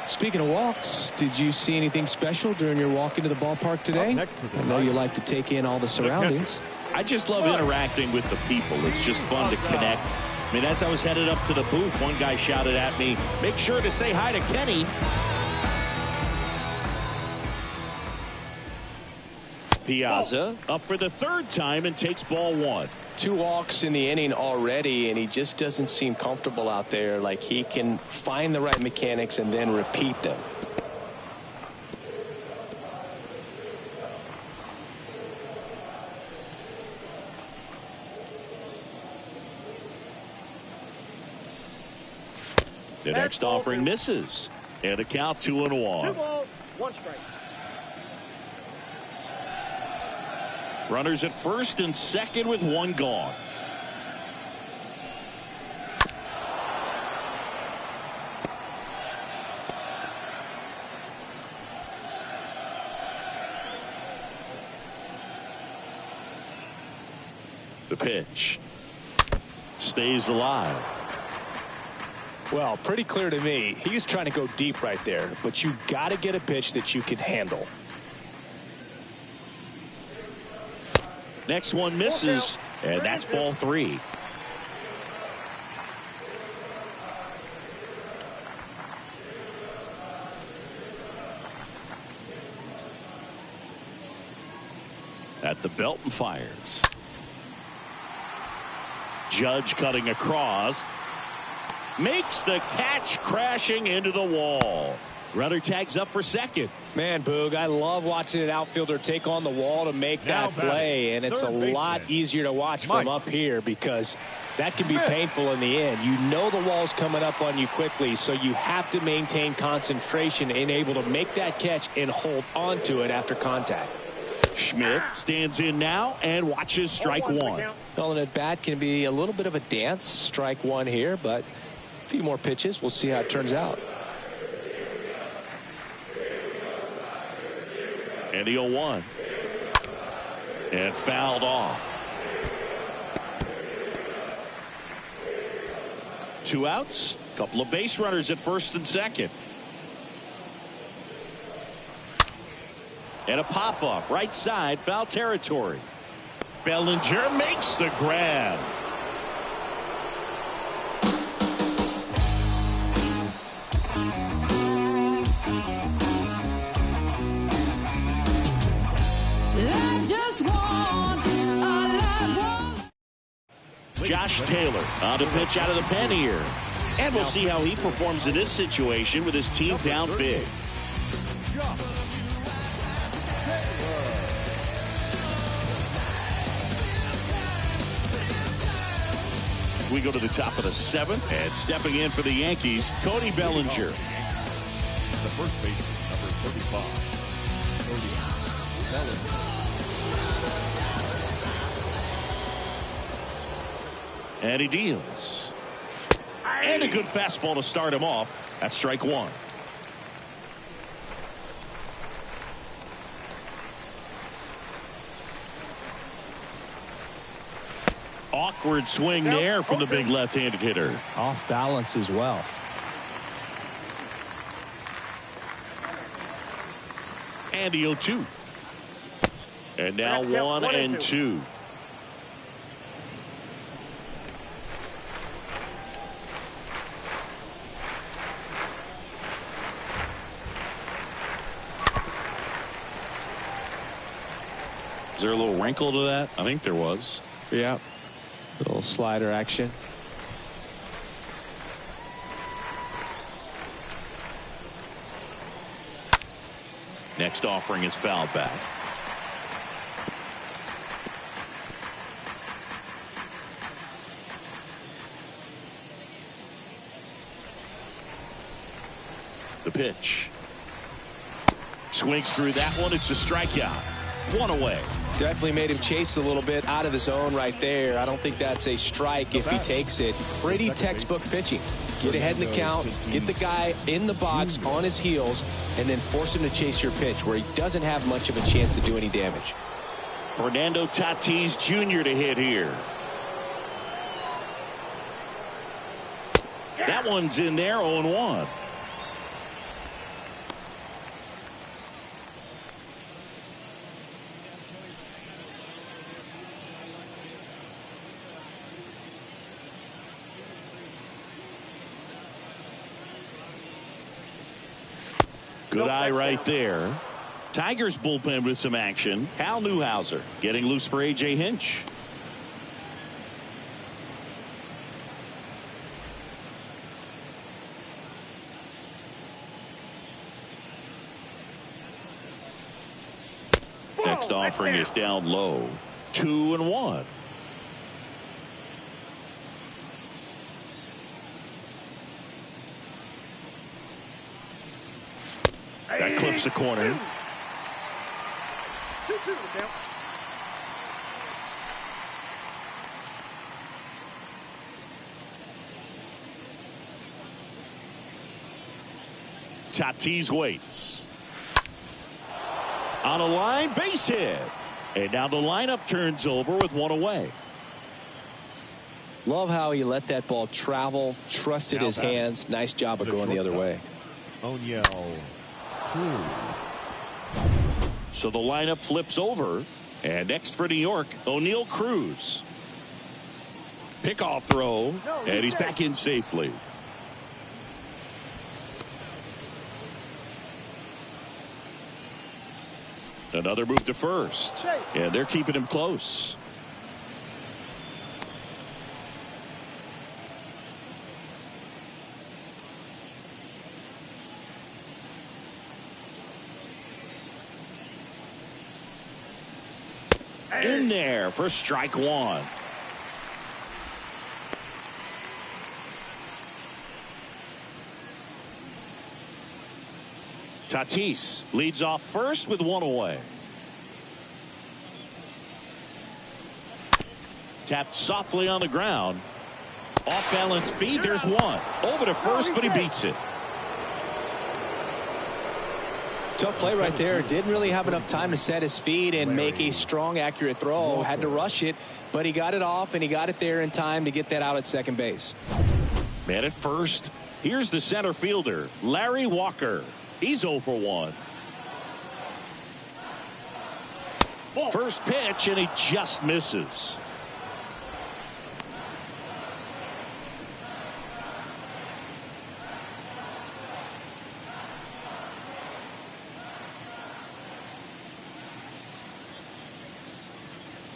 Speaking of walks, did you see anything special during your walk into the ballpark today? I know you like to take in all the surroundings. I just love interacting with the people. It's just fun to connect. I mean, as I was headed up to the booth, one guy shouted at me, "Make sure to say hi to Kenny." Piazza up for the 3rd time and takes ball 1. 2 walks in the inning already, and he just doesn't seem comfortable out there. Like he can find the right mechanics and then repeat them. The next offering misses. And a count 2-1. 2 balls, 1 strike. Runners at first and second with 1 gone. The pitch stays alive. Well, pretty clear to me. He was trying to go deep right there, but you got to get a pitch that you can handle. Next one misses, and that's ball 3. At the belt and fires. Judge cutting across. Makes the catch, crashing into the wall. Runner tags up for second. Man, Boog, I love watching an outfielder take on the wall to make that play, and it's a lot easier to watch from up here because that can be painful in the end. You know the wall's coming up on you quickly, so you have to maintain concentration and able to make that catch and hold on to it after contact. Schmidt stands in now and watches strike 1. Well, an at-bat can be a little bit of a dance. Strike 1 here, but a few more pitches. We'll see how it turns out. And the 0-1. And fouled off. 2 outs. Couple of base runners at first and second. And a pop-up right side, foul territory. Bellinger makes the grab. Josh Taylor on to pitch out of the pen here. And we'll see how he performs in this situation with his team down big. We go to the top of the 7th, and stepping in for the Yankees, Cody Bellinger. The first baseman, number 35, Cody Bellinger. And he deals. And a good fastball to start him off. That's strike 1. Awkward swing there from the big left-handed hitter. Off balance as well. And the 0-2. And now 1-2. Is there a little wrinkle to that? I think there was. Yeah. Little slider action. Next offering is fouled back. The pitch. Swings through that one. It's a strikeout. 1 away. Definitely made him chase a little bit out of the zone right there. I don't think that's a strike if he takes it. Pretty textbook pitching. Get ahead in the count, get the guy in the box on his heels, and then force him to chase your pitch where he doesn't have much of a chance to do any damage. Fernando Tatis Jr. to hit here. That one's in there, 0-1. Good eye right there. Tigers bullpen with some action. Hal Newhouser getting loose for A.J. Hinch. Next offering is down low. 2-1. That clips the corner. Tatis waits. On a line, base hit. And now the lineup turns over with 1 away. Love how he let that ball travel, trusted his hands. Nice job of going the other way. O'Neill. So the lineup flips over. And next for New York, O'Neill Cruz. Pickoff throw. And he's back in safely. Another move to first. And they're keeping him close. In there for strike 1. Tatis leads off first with 1 away. Tapped softly on the ground. Off balance feed. There's 1. Over to first, but he beats it. Tough play right there. Didn't really have enough time to set his feet and make a strong, accurate throw. Had to rush it, but he got it off, and he got it there in time to get that out at second base. Man at first. Here's the center fielder, Larry Walker. He's 0 for 1. First pitch, and he just misses.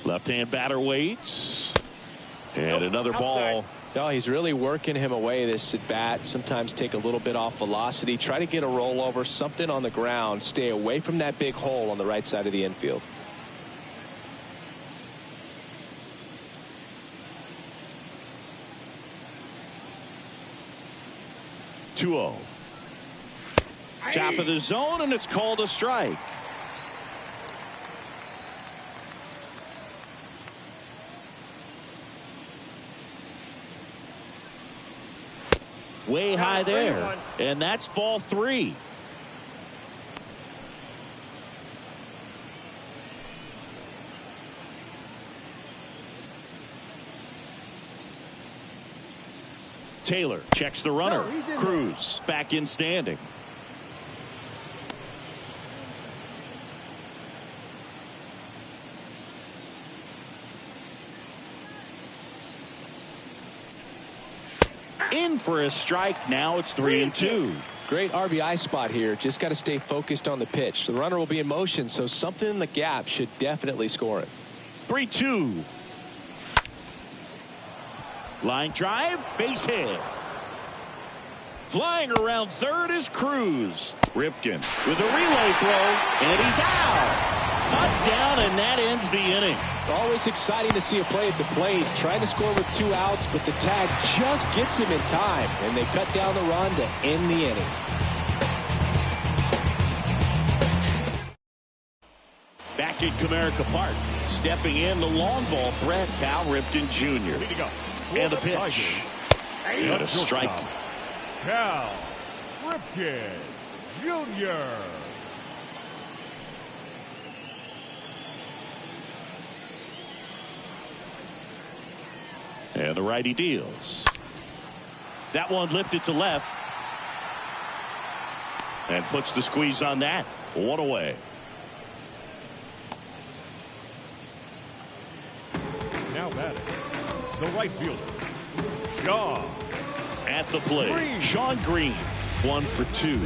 Left-hand batter waits. And And another ball. Oh, he's really working him away this at bat. Sometimes take a little bit off velocity. Try to get a rollover, something on the ground. Stay away from that big hole on the right side of the infield. 2-0. Top of the zone, and it's called a strike. Way high there, and that's ball 3. Taylor checks the runner. Cruz back in standing. In for a strike. Now it's 3-2. Great RBI spot here. Just got to stay focused on the pitch. The runner will be in motion, so something in the gap should definitely score it. 3-2. Line drive, base hit. Flying around third is Cruz. Ripken with a relay throw, and he's out. Cut down, and that ends the inning. Always exciting to see a play at the plate. Trying to score with 2 outs, but the tag just gets him in time, and they cut down the run to end the inning. Back at Comerica Park, stepping in the long ball threat, Cal Ripken Jr. And the pitch. And a strike. Cal Ripken Jr. And the righty deals. That one lifted to left. And puts the squeeze on that. 1 away. Now batting, the right fielder, Shaw. At the plate, Green. Sean Green, 1 for 2.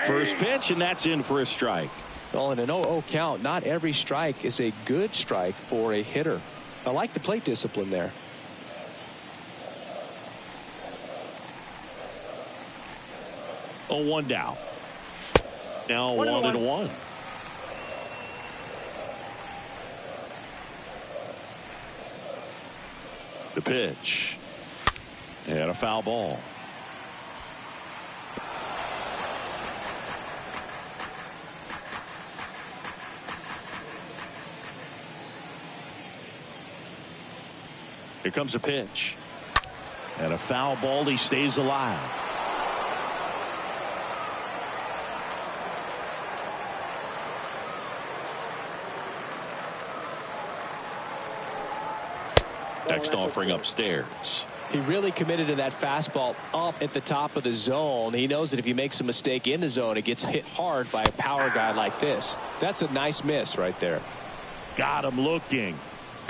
First pitch, and that's in for a strike. Well, in an 0-0 count, not every strike is a good strike for a hitter. I like the plate discipline there. Oh, 1 down. Now 1-1. The pitch. And a foul ball. Here comes a pitch. And a foul ball. He stays alive. Next offering upstairs. He really committed to that fastball up at the top of the zone. He knows that if he makes a mistake in the zone, it gets hit hard by a power guy like this. That's a nice miss right there. Got him looking.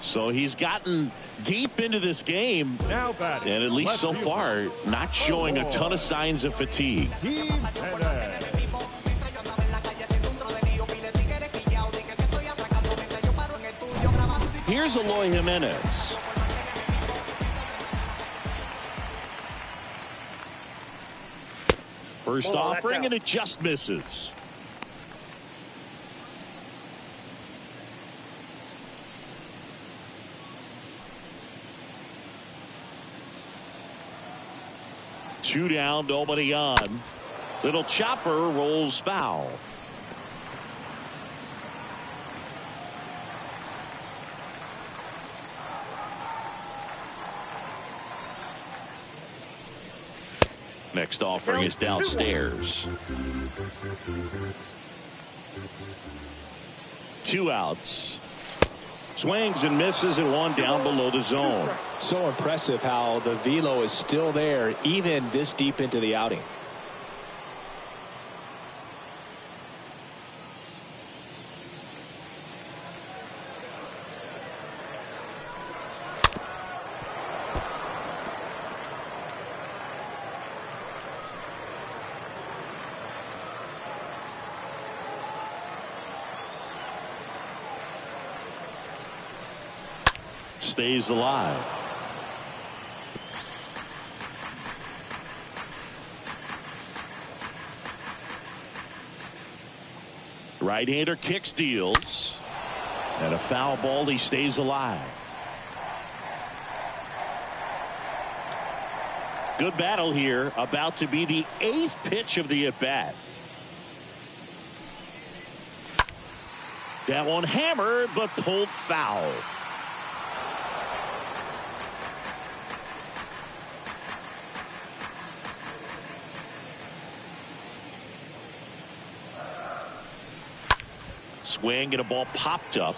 So he's gotten deep into this game. Now batting, and at least so far, not showing a ton of signs of fatigue. Here's Eloy Jimenez. First offering, and it just misses. Two down, nobody on. Little chopper rolls foul. Next offering is downstairs. 2 outs. Swings and misses at 1 down below the zone. So impressive how the velo is still there even this deep into the outing. stays alive. Right-hander kicks, deals. And a foul ball. He stays alive. Good battle here. About to be the 8th pitch of the at-bat. That one hammered, but pulled foul. Swing and a ball popped up.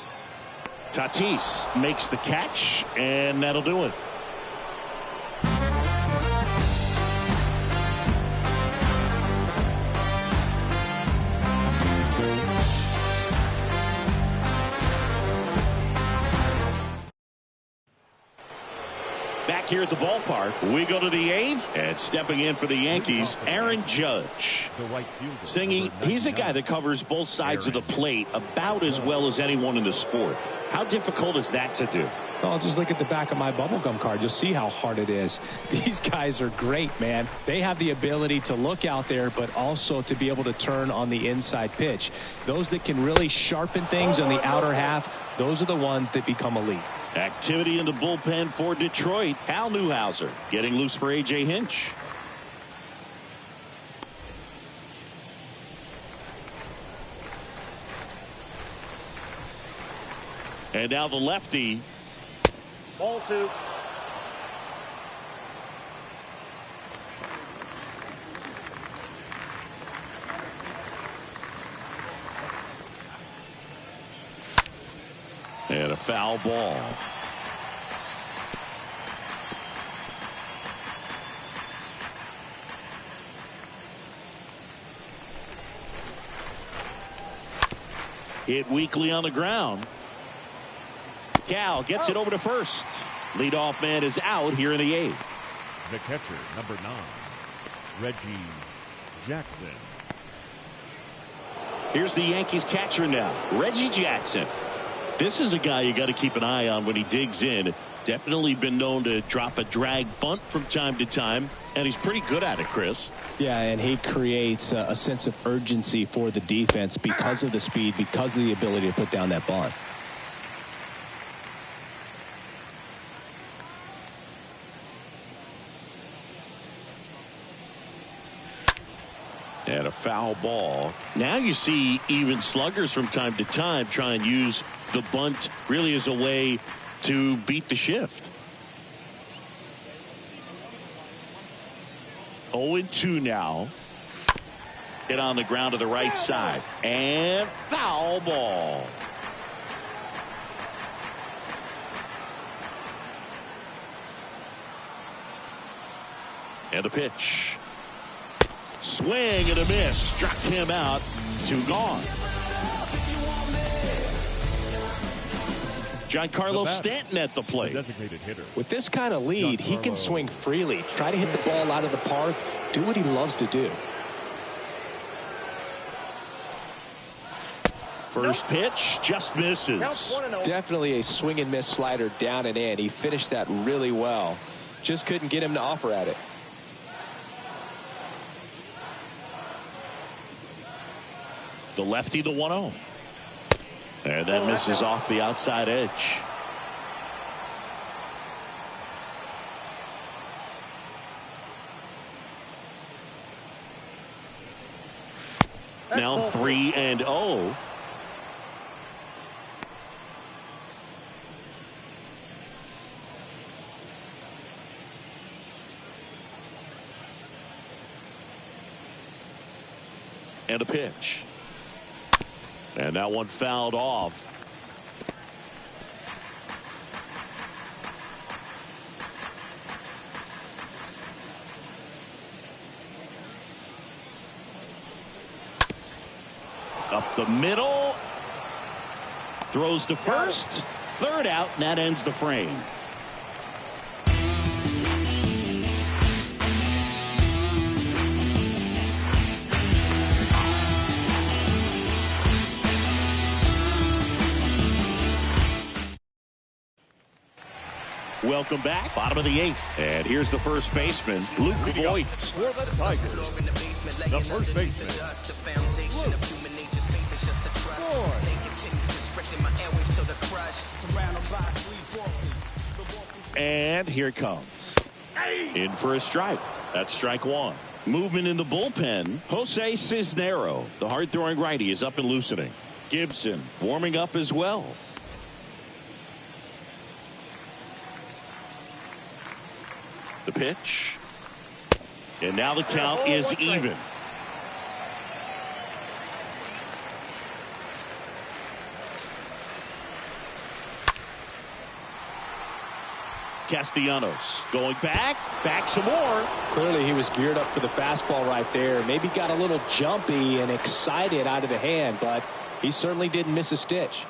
Tatis makes the catch, and that'll do it. Back here at the ballpark, we go to the 8th, and stepping in for the Yankees, Aaron Judge. Singing, he's a guy that covers both sides of the plate about as well as anyone in the sport. How difficult is that to do? Oh, just look at the back of my bubblegum card. You'll see how hard it is. These guys are great, man. They have the ability to look out there, but also to be able to turn on the inside pitch. Those that can really sharpen things on the outer half, those are the ones that become elite. Activity in the bullpen for Detroit. Hal Newhouser getting loose for A.J. Hinch. And now the lefty. Ball 2. And a foul ball. Hit weakly on the ground. Cal gets it over to first. Leadoff man is out here in the 8th. The catcher, number 9, Reggie Jackson. Here's the Yankees catcher now, Reggie Jackson. This is a guy you got to keep an eye on when he digs in. Definitely been known to drop a drag bunt from time to time, and he's pretty good at it, Chris. Yeah, and he creates a sense of urgency for the defense because of the speed, because of the ability to put down that bunt. And a foul ball. Now you see even sluggers from time to time try and use the bunt really as a way to beat the shift. 0-2 now. Hit on the ground to the right side. And foul ball. And a pitch. Swing and a miss. Struck him out. 2 gone. Giancarlo Stanton at the plate. Designated hitter. With this kind of lead, he can swing freely. Try to hit the ball out of the park. Do what he loves to do. First pitch just misses. Definitely a swing and miss slider down and in. He finished that really well. Just couldn't get him to offer at it. The lefty, the 1-0. And that misses off the outside edge. Now 3-0. And a pitch. And that one fouled off. Up the middle. Throws to first. 3rd out, and that ends the frame. Welcome back. Bottom of the 8th. And here's the first baseman, Luke Voigt. For the Tigers, the first baseman, And here it comes. In for a strike. That's strike 1. Movement in the bullpen. Jose Cisnero, the hard-throwing righty, is up and loosening. Gibson warming up as well. The pitch. And now the count is even. Castellanos going back some more. Clearly he was geared up for the fastball right there. Maybe got a little jumpy and excited out of the hand, but he certainly didn't miss a stitch.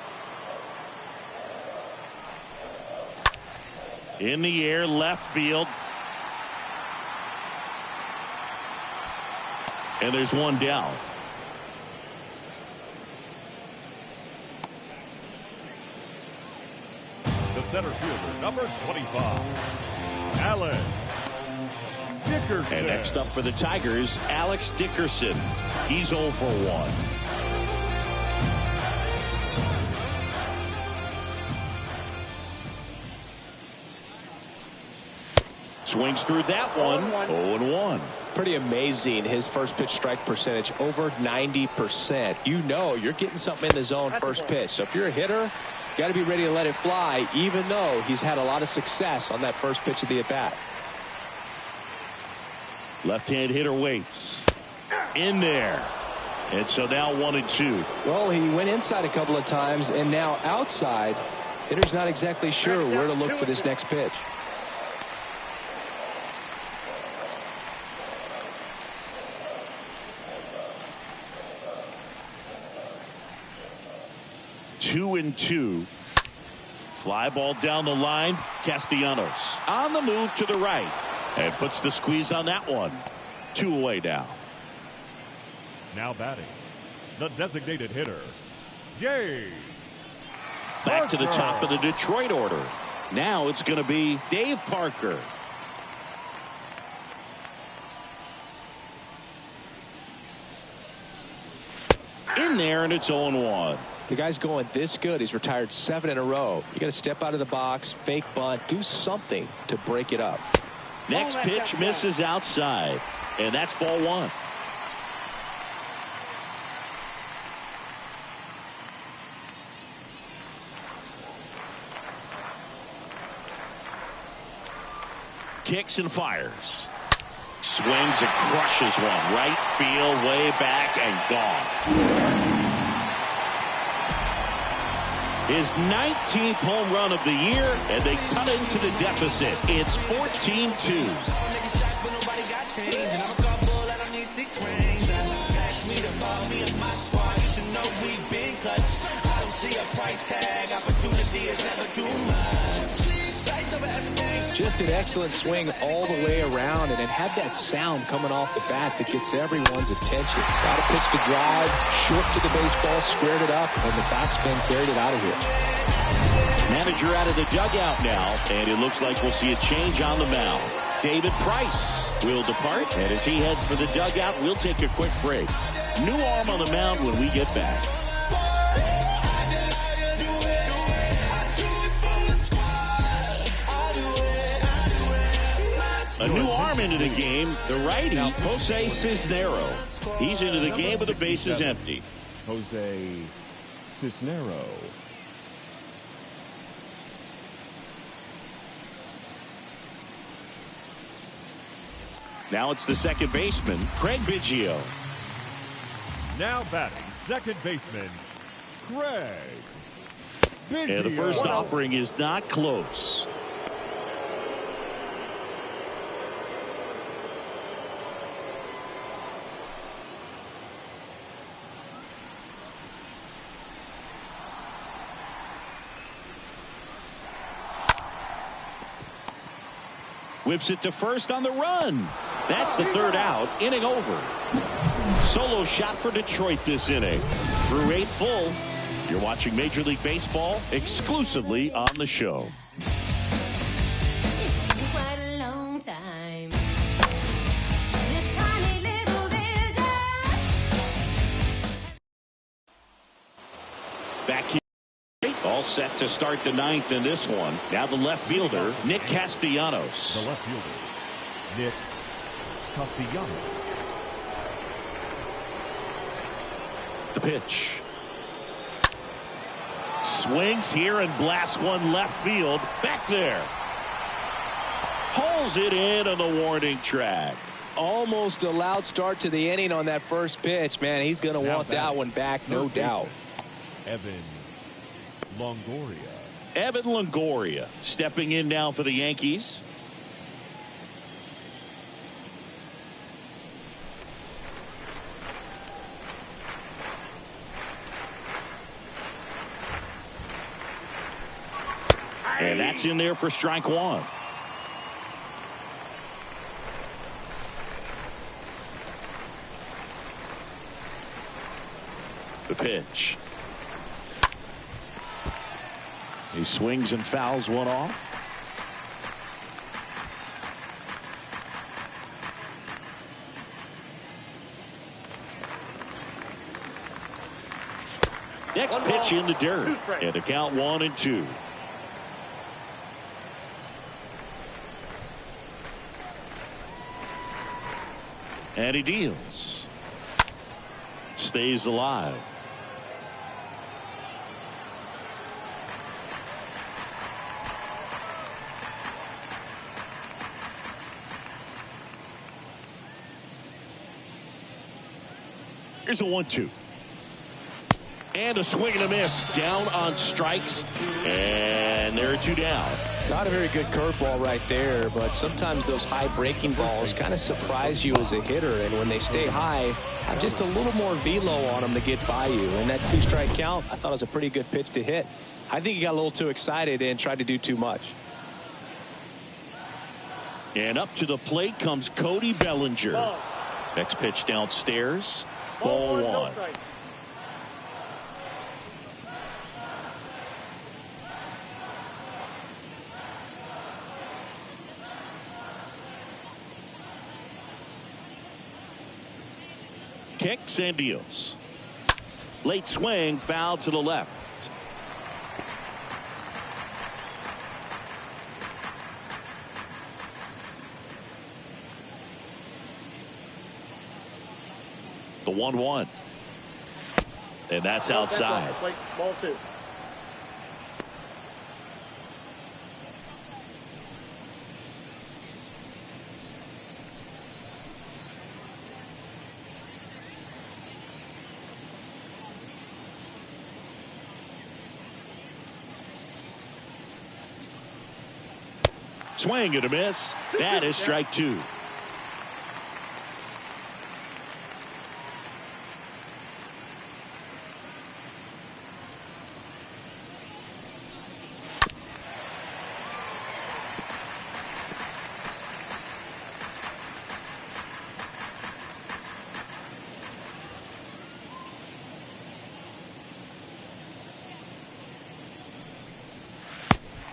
In the air, left field. And there's one down. the center fielder, number 25, Alex Dickerson. And next up for the Tigers, Alex Dickerson. He's 0 for 1. Swings through that one. 0-1. Pretty amazing. His first pitch strike percentage over 90%. You know you're getting something in the zone first pitch. So if you're a hitter, you got to be ready to let it fly, even though he's had a lot of success on that first pitch of the at bat. Left-hand hitter waits. In there. And so now 1-2. Well, he went inside a couple of times and now outside. Hitter's not exactly sure where to look for this next pitch. Two and 2. Fly ball down the line. Castellanos on the move to the right and puts the squeeze on that one. 2 away now. Now batting, the designated hitter, Dave. Back to the top of the Detroit order. Now it's going to be Dave Parker. In there, and it's 0-1. The guy's going this good. He's retired 7 in a row. You got to step out of the box, fake bunt, do something to break it up. Next pitch misses outside, and that's ball 1. Kicks and fires. Swings and crushes one. Right field, way back, and gone. His 19th home run of the year, and they cut into the deficit. It's 14-2. Just an excellent swing all the way around, and it had that sound coming off the bat that gets everyone's attention. Got a pitch to drive, short to the baseball, squared it up, and the backspin carried it out of here. Manager out of the dugout now, and it looks like we'll see a change on the mound. David Price will depart, and as he heads for the dugout, we'll take a quick break. New arm on the mound when we get back. A new arm into the game, the righty, Jose Cisnero. He's into the game with the bases empty. Jose Cisnero. Now it's the second baseman, Craig Biggio. Now batting, second baseman, Craig Biggio. And the first offering is not close. Whips it to first on the run. That's the third out. Inning over. Solo shot for Detroit this inning. Through 8 full. You're watching Major League Baseball exclusively on the show. time. This tiny little vision. Back here. All set to start the ninth in this one. Now the left fielder, Nick Castellanos. The left fielder, Nick Castellanos. The pitch. Swings here and blasts one left field. Back there. Pulls it in on the warning track. Almost a loud start to the inning on that first pitch. Man, he's going to want that one back, no doubt. Evan Longoria. Evan Longoria stepping in now for the Yankees. And that's in there for strike one. The pitch. He swings and fouls one off. Next pitch in the dirt. And to count 1-2. And he deals. Stays alive. Here's a 1-2. And a swing and a miss. Down on strikes. And there are two down. Not a very good curveball right there, but sometimes those high breaking balls kind of surprise you as a hitter, and when they stay high, have just a little more velo on them to get by you. And that 2-strike count, I thought it was a pretty good pitch to hit. I think he got a little too excited and tried to do too much. And up to the plate comes Cody Bellinger. Next pitch downstairs. Ball one. Kicks and deals. Late swing, foul to the left. The 1-1. And that's outside. Ball two. Swing and a miss. That is strike two.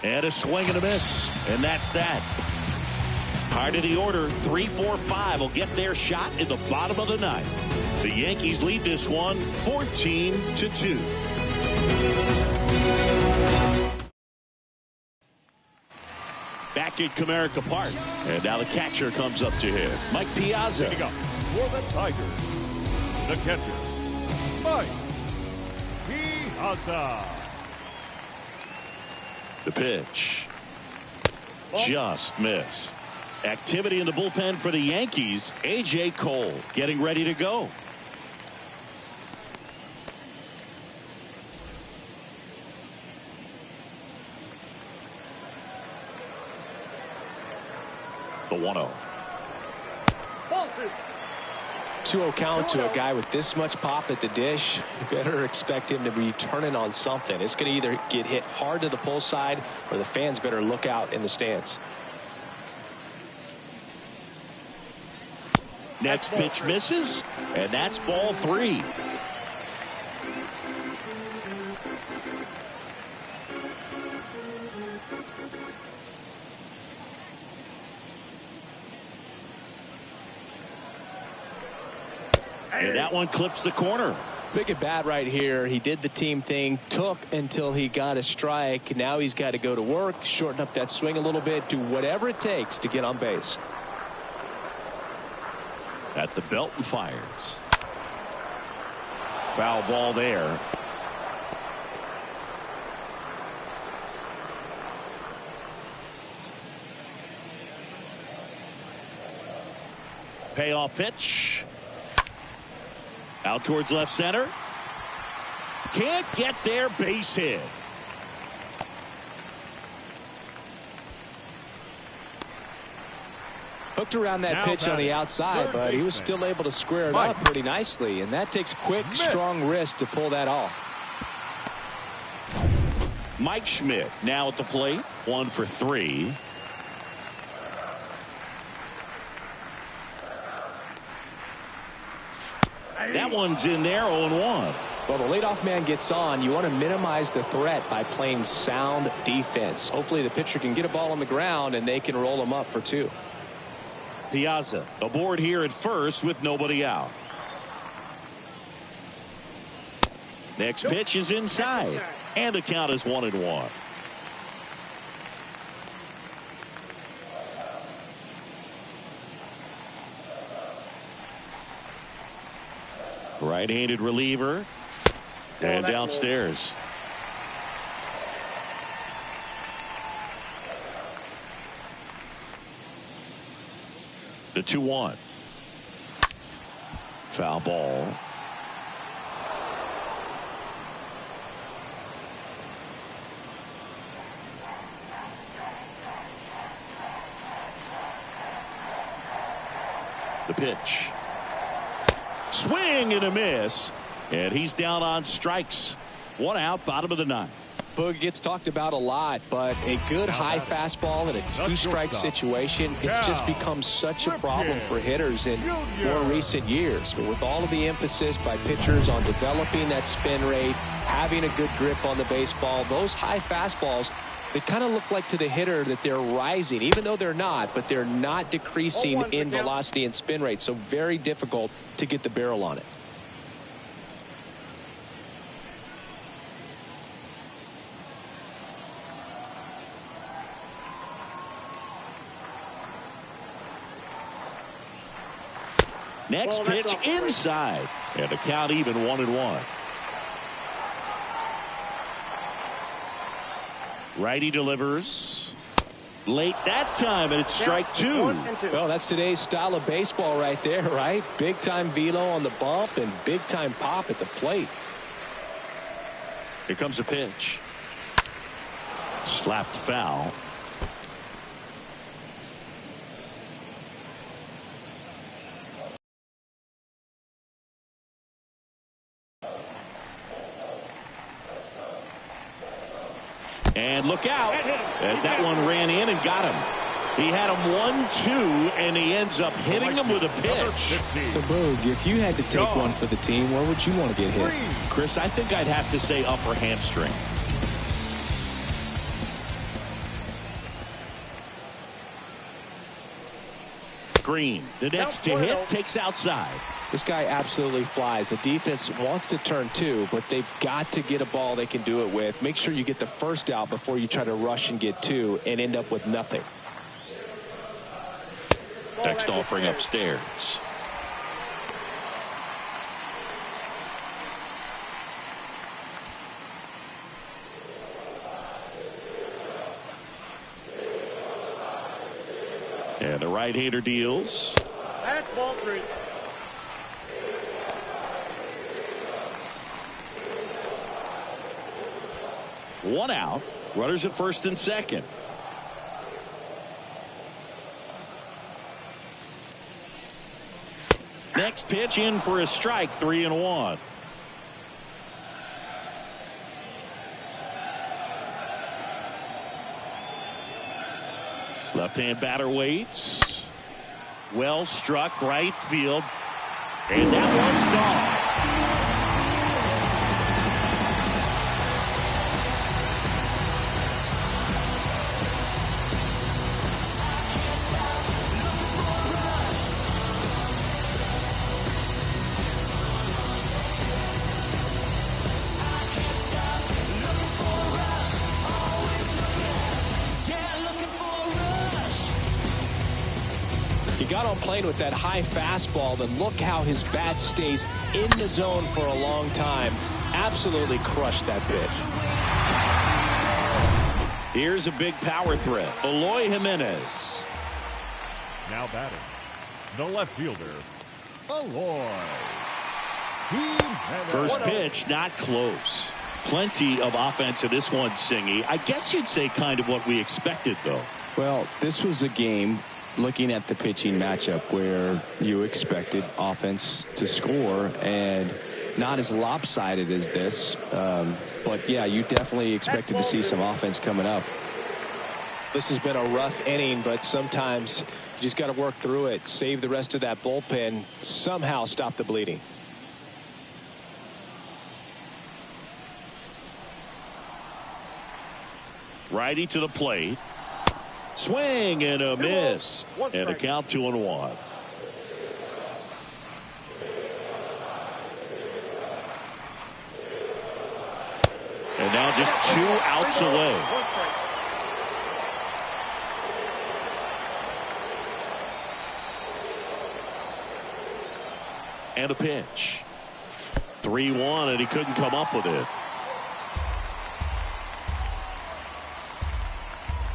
And a swing and a miss. And that's that. Part of the order, 3, 4, 5 will get their shot in the bottom of the ninth. The Yankees lead this one 14-2. Back at Comerica Park. And now the catcher comes up to him. Mike Piazza. Hitting up for the Tigers, the catcher, Mike Piazza. The pitch. Just missed. Activity in the bullpen for the Yankees. A.J. Cole getting ready to go. The 1-0. 2-0 count to a guy with this much pop at the dish. You better expect him to be turning on something. It's going to either get hit hard to the pull side, or the fans better look out in the stands. Next pitch misses, and that's ball 3. And that one clips the corner. Big at bat right here. He did the team thing, took until he got a strike. Now he's got to go to work, shorten up that swing a little bit, do whatever it takes to get on base. At the belt and fires. Foul ball there. Payoff pitch. Out towards left center. Can't get there, base hit. Hooked around that pitch on the outside, but he was still able to square it up pretty nicely, and that takes quick, strong wrist to pull that off. Mike Schmidt now at the plate, 1 for 3. That one's in there, 0-1. Well, the leadoff man gets on. You want to minimize the threat by playing sound defense. Hopefully the pitcher can get a ball on the ground and they can roll him up for 2. Piazza aboard here at first with nobody out. Next pitch is inside, and the count is 1-1. Right-handed reliever, and downstairs. The 2-1. Foul ball. The pitch. Swing and a miss, and he's down on strikes. 1 out, bottom of the 9th. Boog gets talked about a lot, but a good high fastball in a 2-strike situation, it's just become such a problem for hitters in more recent years. But with all of the emphasis by pitchers on developing that spin rate, having a good grip on the baseball, those high fastballs, they kind of look like to the hitter that they're rising, even though they're not, but they're not decreasing in velocity and spin rate. So very difficult to get the barrel on it. Next pitch inside, and the count even 1-1. Righty delivers late that time, and it's strike 2. Well, that's today's style of baseball right there, right? Big time velo on the bump and big time pop at the plate. Here comes a pitch. Slapped foul. And look out as that one ran in and got him. He had him 1-2, and he ends up hitting him with a pitch. So, Boog, if you had to take one for the team, where would you want to get hit? Chris, I think I'd have to say upper hamstring. Green, the next to hit, takes outside. This guy absolutely flies. The defense wants to turn 2, but they've got to get a ball they can do it with. Make sure you get the first out before you try to rush and get 2 and end up with nothing. Next offering upstairs. And the right-hander deals. That's ball 3. One out. Runners at first and second. Next pitch in for a strike, 3-1. Left-hand batter waits. Well struck right field. And that one's gone. He got on plane with that high fastball, and look how his bat stays in the zone for a long time. Absolutely crushed that pitch. Here's a big power threat. Eloy Jimenez. Now batting, the left fielder, Eloy. First pitch, not close. Plenty of offense in this one, Singy. I guess you'd say kind of what we expected, though. Well, this was a game, looking at the pitching matchup, where you expected offense to score, and not as lopsided as this. But, yeah, you definitely expected to see some offense coming up. This has been a rough inning, but sometimes you just got to work through it, save the rest of that bullpen, somehow stop the bleeding. Righty to the plate. Swing and a miss. And a count 2-1. And now just 2 outs away. And a pitch. 3-1, and he couldn't come up with it.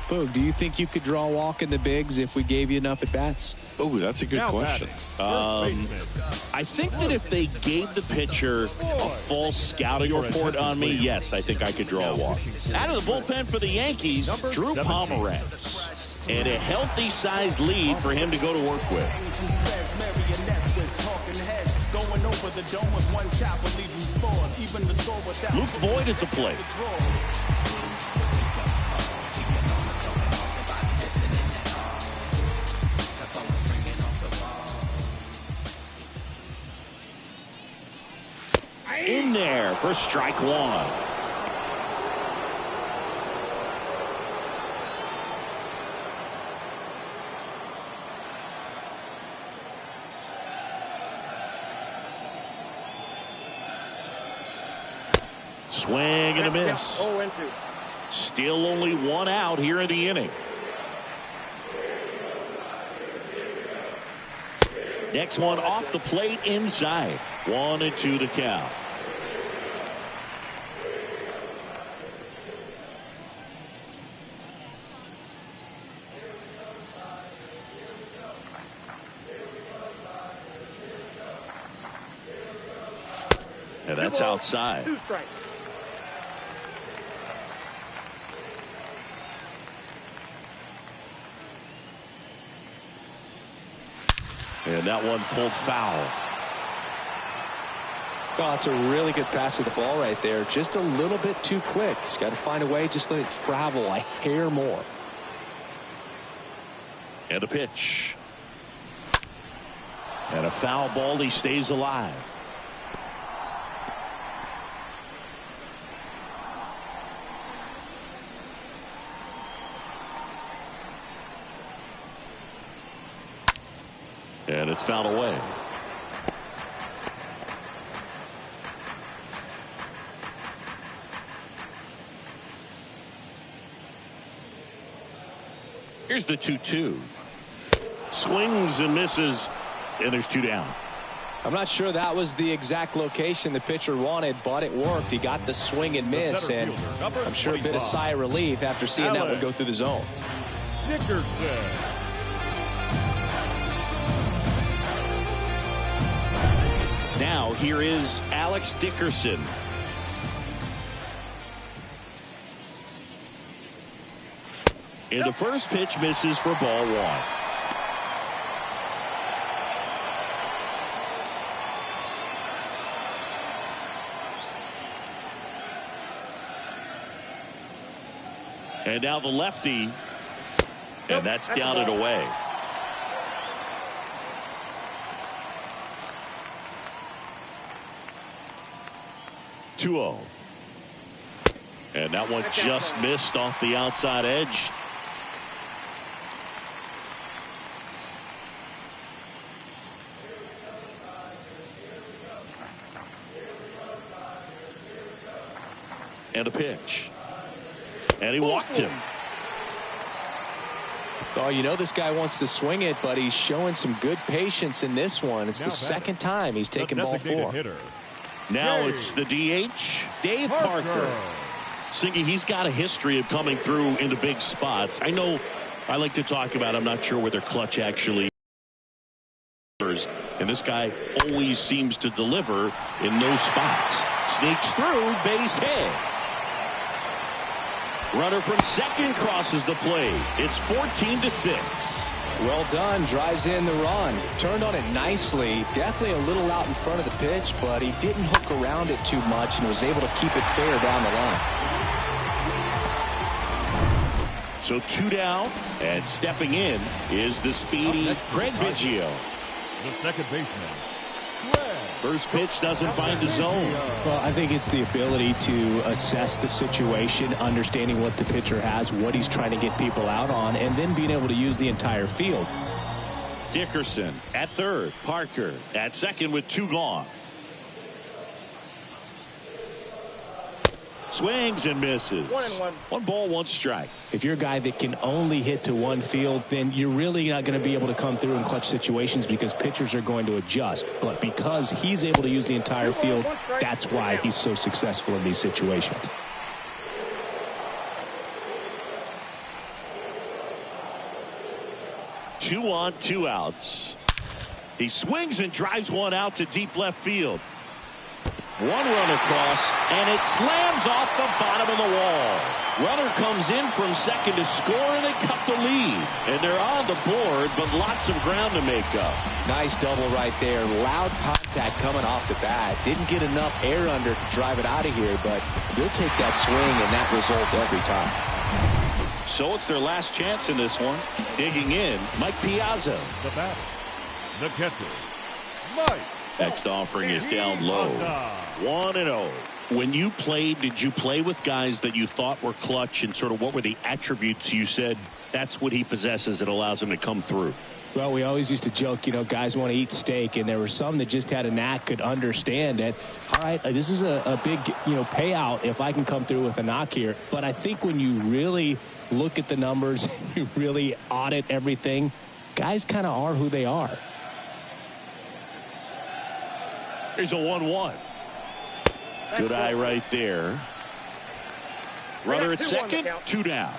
Boog, do you think you could draw a walk in the bigs if we gave you enough at bats? Oh, that's a good question. I think that if they gave the pitcher a full scouting report on me, yes, I think I could draw a walk. Out of the bullpen for the Yankees, Drew Pomeranz. And a healthy sized lead for him to go to work with. Luke Voigt at the plate. In there for strike 1. Swing and a miss. Still only 1 out here in the inning. Next one off the plate inside. 1-2 to count. And that's outside. 2 strikes. And that one pulled foul. Oh, it's a really good pass of the ball right there. Just a little bit too quick. He's got to find a way. Just let it travel a hair more. And a pitch. And a foul ball. He stays alive. And it's fouled away. Here's the 2-2. Swings and misses, and there's 2 down. I'm not sure that was the exact location the pitcher wanted, but it worked. He got the swing and miss, and I'm sure a bit of sigh of relief after seeing that one go through the zone. Dickerson. Now here is Alex Dickerson. And the first pitch misses for ball 1. And now the lefty, and that's down and away. And that one just missed off the outside edge. And a pitch. And he walked him. Oh, you know this guy wants to swing it, but he's showing some good patience in this one. It's the second time he's taken ball 4. Now it's the DH, Dave Parker. Singy, he's got a history of coming through into big spots. I know I like to talk about, I'm not sure whether clutch actually is. And this guy always seems to deliver in those spots. Sneaks through, base hit. Runner from second crosses the plate. It's 14-6. Well done. Drives in the run. Turned on it nicely. Definitely a little out in front of the pitch, but he didn't hook around it too much and was able to keep it fair down the line. So 2 down, and stepping in is the speedy Craig Biggio. The second baseman. First pitch doesn't find the zone. Well, I think it's the ability to assess the situation, understanding what the pitcher has, what he's trying to get people out on, and then being able to use the entire field. Dickerson at third. Parker at second with 2 gone. Swings and misses. 1-1. 1 ball, 1 strike. If you're a guy that can only hit to one field, then you're really not going to be able to come through in clutch situations because pitchers are going to adjust. But because he's able to use the entire field, that's why he's so successful in these situations. Two on, 2 outs. He swings and drives one out to deep left field. 1 run across, and it slams off the bottom of the wall. Runner comes in from second to score, and they cut the lead. And they're on the board, but lots of ground to make up. Nice double right there. Loud contact coming off the bat. Didn't get enough air under to drive it out of here, but you'll take that swing and that result every time. So it's their last chance in this one. Digging in, Mike Piazza. The batter, the catcher, Mike. Next offering is down low. 1-0. When you played, did you play with guys that you thought were clutch, and sort of what were the attributes you said that's what he possesses that allows him to come through? Well, we always used to joke, you know, guys want to eat steak, and there were some that just had a knack, could understand that, all right, this is a big, payout if I can come through with a knock here. But I think when you really look at the numbers, you really audit everything, guys kind of are who they are. Here's a 1-1. Good eye right there. Runner at second, 2 down.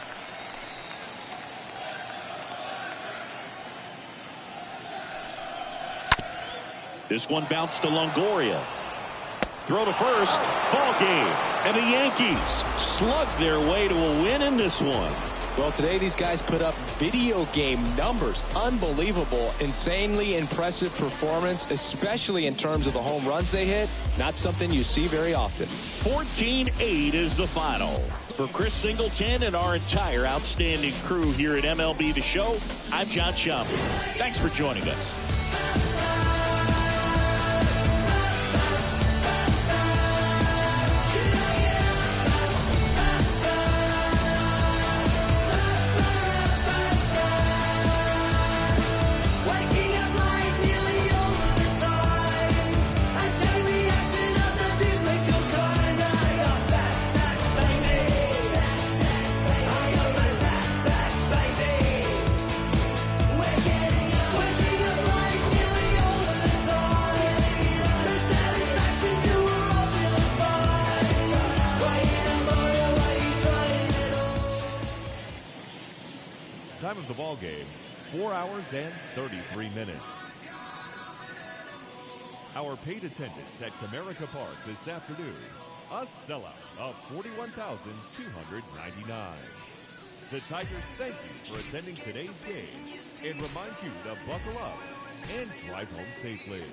This one bounced to Longoria. Throw to first, ball game. And the Yankees slug their way to a win in this one. Well, today these guys put up video game numbers. Unbelievable, insanely impressive performance, especially in terms of the home runs they hit. Not something you see very often. 14-8 is the final. For Chris Singleton and our entire outstanding crew here at MLB The Show, I'm John Schaumburg. Thanks for joining us. Time of the ball game, 4 hours and 33 minutes. Our paid attendance at Comerica Park this afternoon, a sellout of 41,299. The Tigers thank you for attending today's game and remind you to buckle up and drive home safely.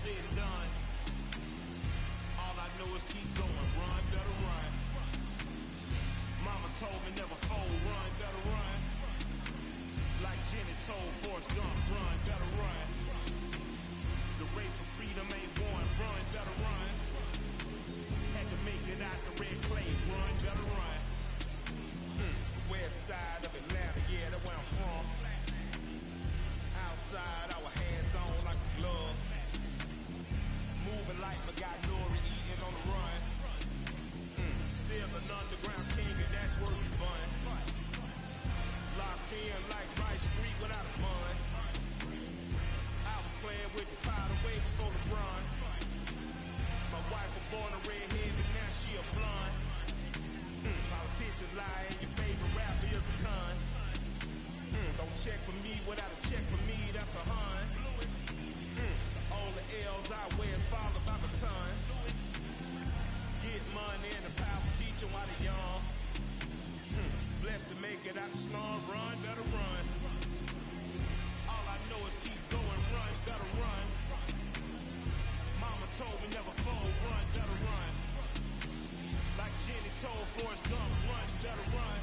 said and done, all I know is keep going, run, better run. Mama told me never fold, run, better run. Like Jenny told Forrest Gump, run, better run. The race for freedom ain't won, run, better run. Had to make it out the red clay, run, better run. The west side of Atlanta, yeah, that's where I'm from. Outside, our hands on like a glove. Moving like my guy Nori, eating on the run. Still an underground king, and that's where we bun. Locked in like Rice Street without a bun. I was playing with the powder way before the run. My wife was born a redhead, but now she a blonde. Politicians lie, and your favorite rapper is a con. Don't check for me without a check for me, that's a hun. All the L's I wear is followed by a ton. Get money and the power teach them while they young. Blessed to make it out the slum, run, better run. All I know is keep going, run, better run. Mama told me never fold, run, better run. Like Jenny told Forrest Gump, run, better run.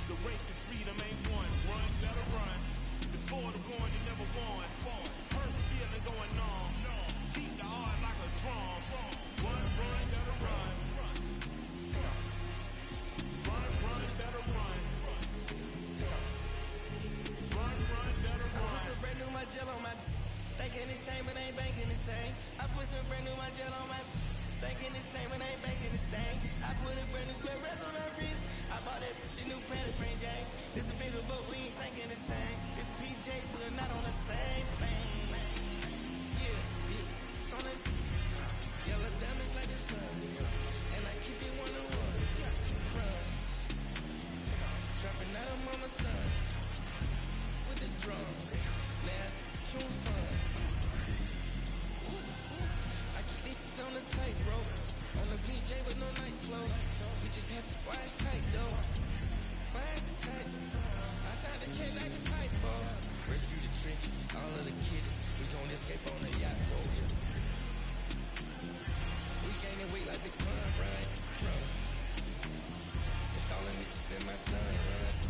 The race to freedom ain't won, run, better run. It's for the one that never won. Hurt feeling going on. Beat the heart like a drum. Run, run, better run. Run, run, better run. Run, run, better run. I put some brand new my gel on my thinking the same, but ain't banking the same. I put some brand new my gel on my thinking the same, but ain't banking the same. I put a brand new fluorescent on her wrist. I bought that the new Panther print, Jane. This a bigger boat, we ain't sinking the same. This PJ, we're not on the same plane. Yeah, on the yellow diamonds like the sun. And I keep it 101. Run. Trapping out of mama's son. With the drums. Now, tune fun. I keep it on the tightrope. On the PJ with no night clothes. We just have to watch tight though. Why is it tight? I tried to check like a typo. Rescue the trenches, all of the kiddies. We gon' escape on the yacht roll, yeah. We gaining weight like Big Pun, run. Installing me in my son, run.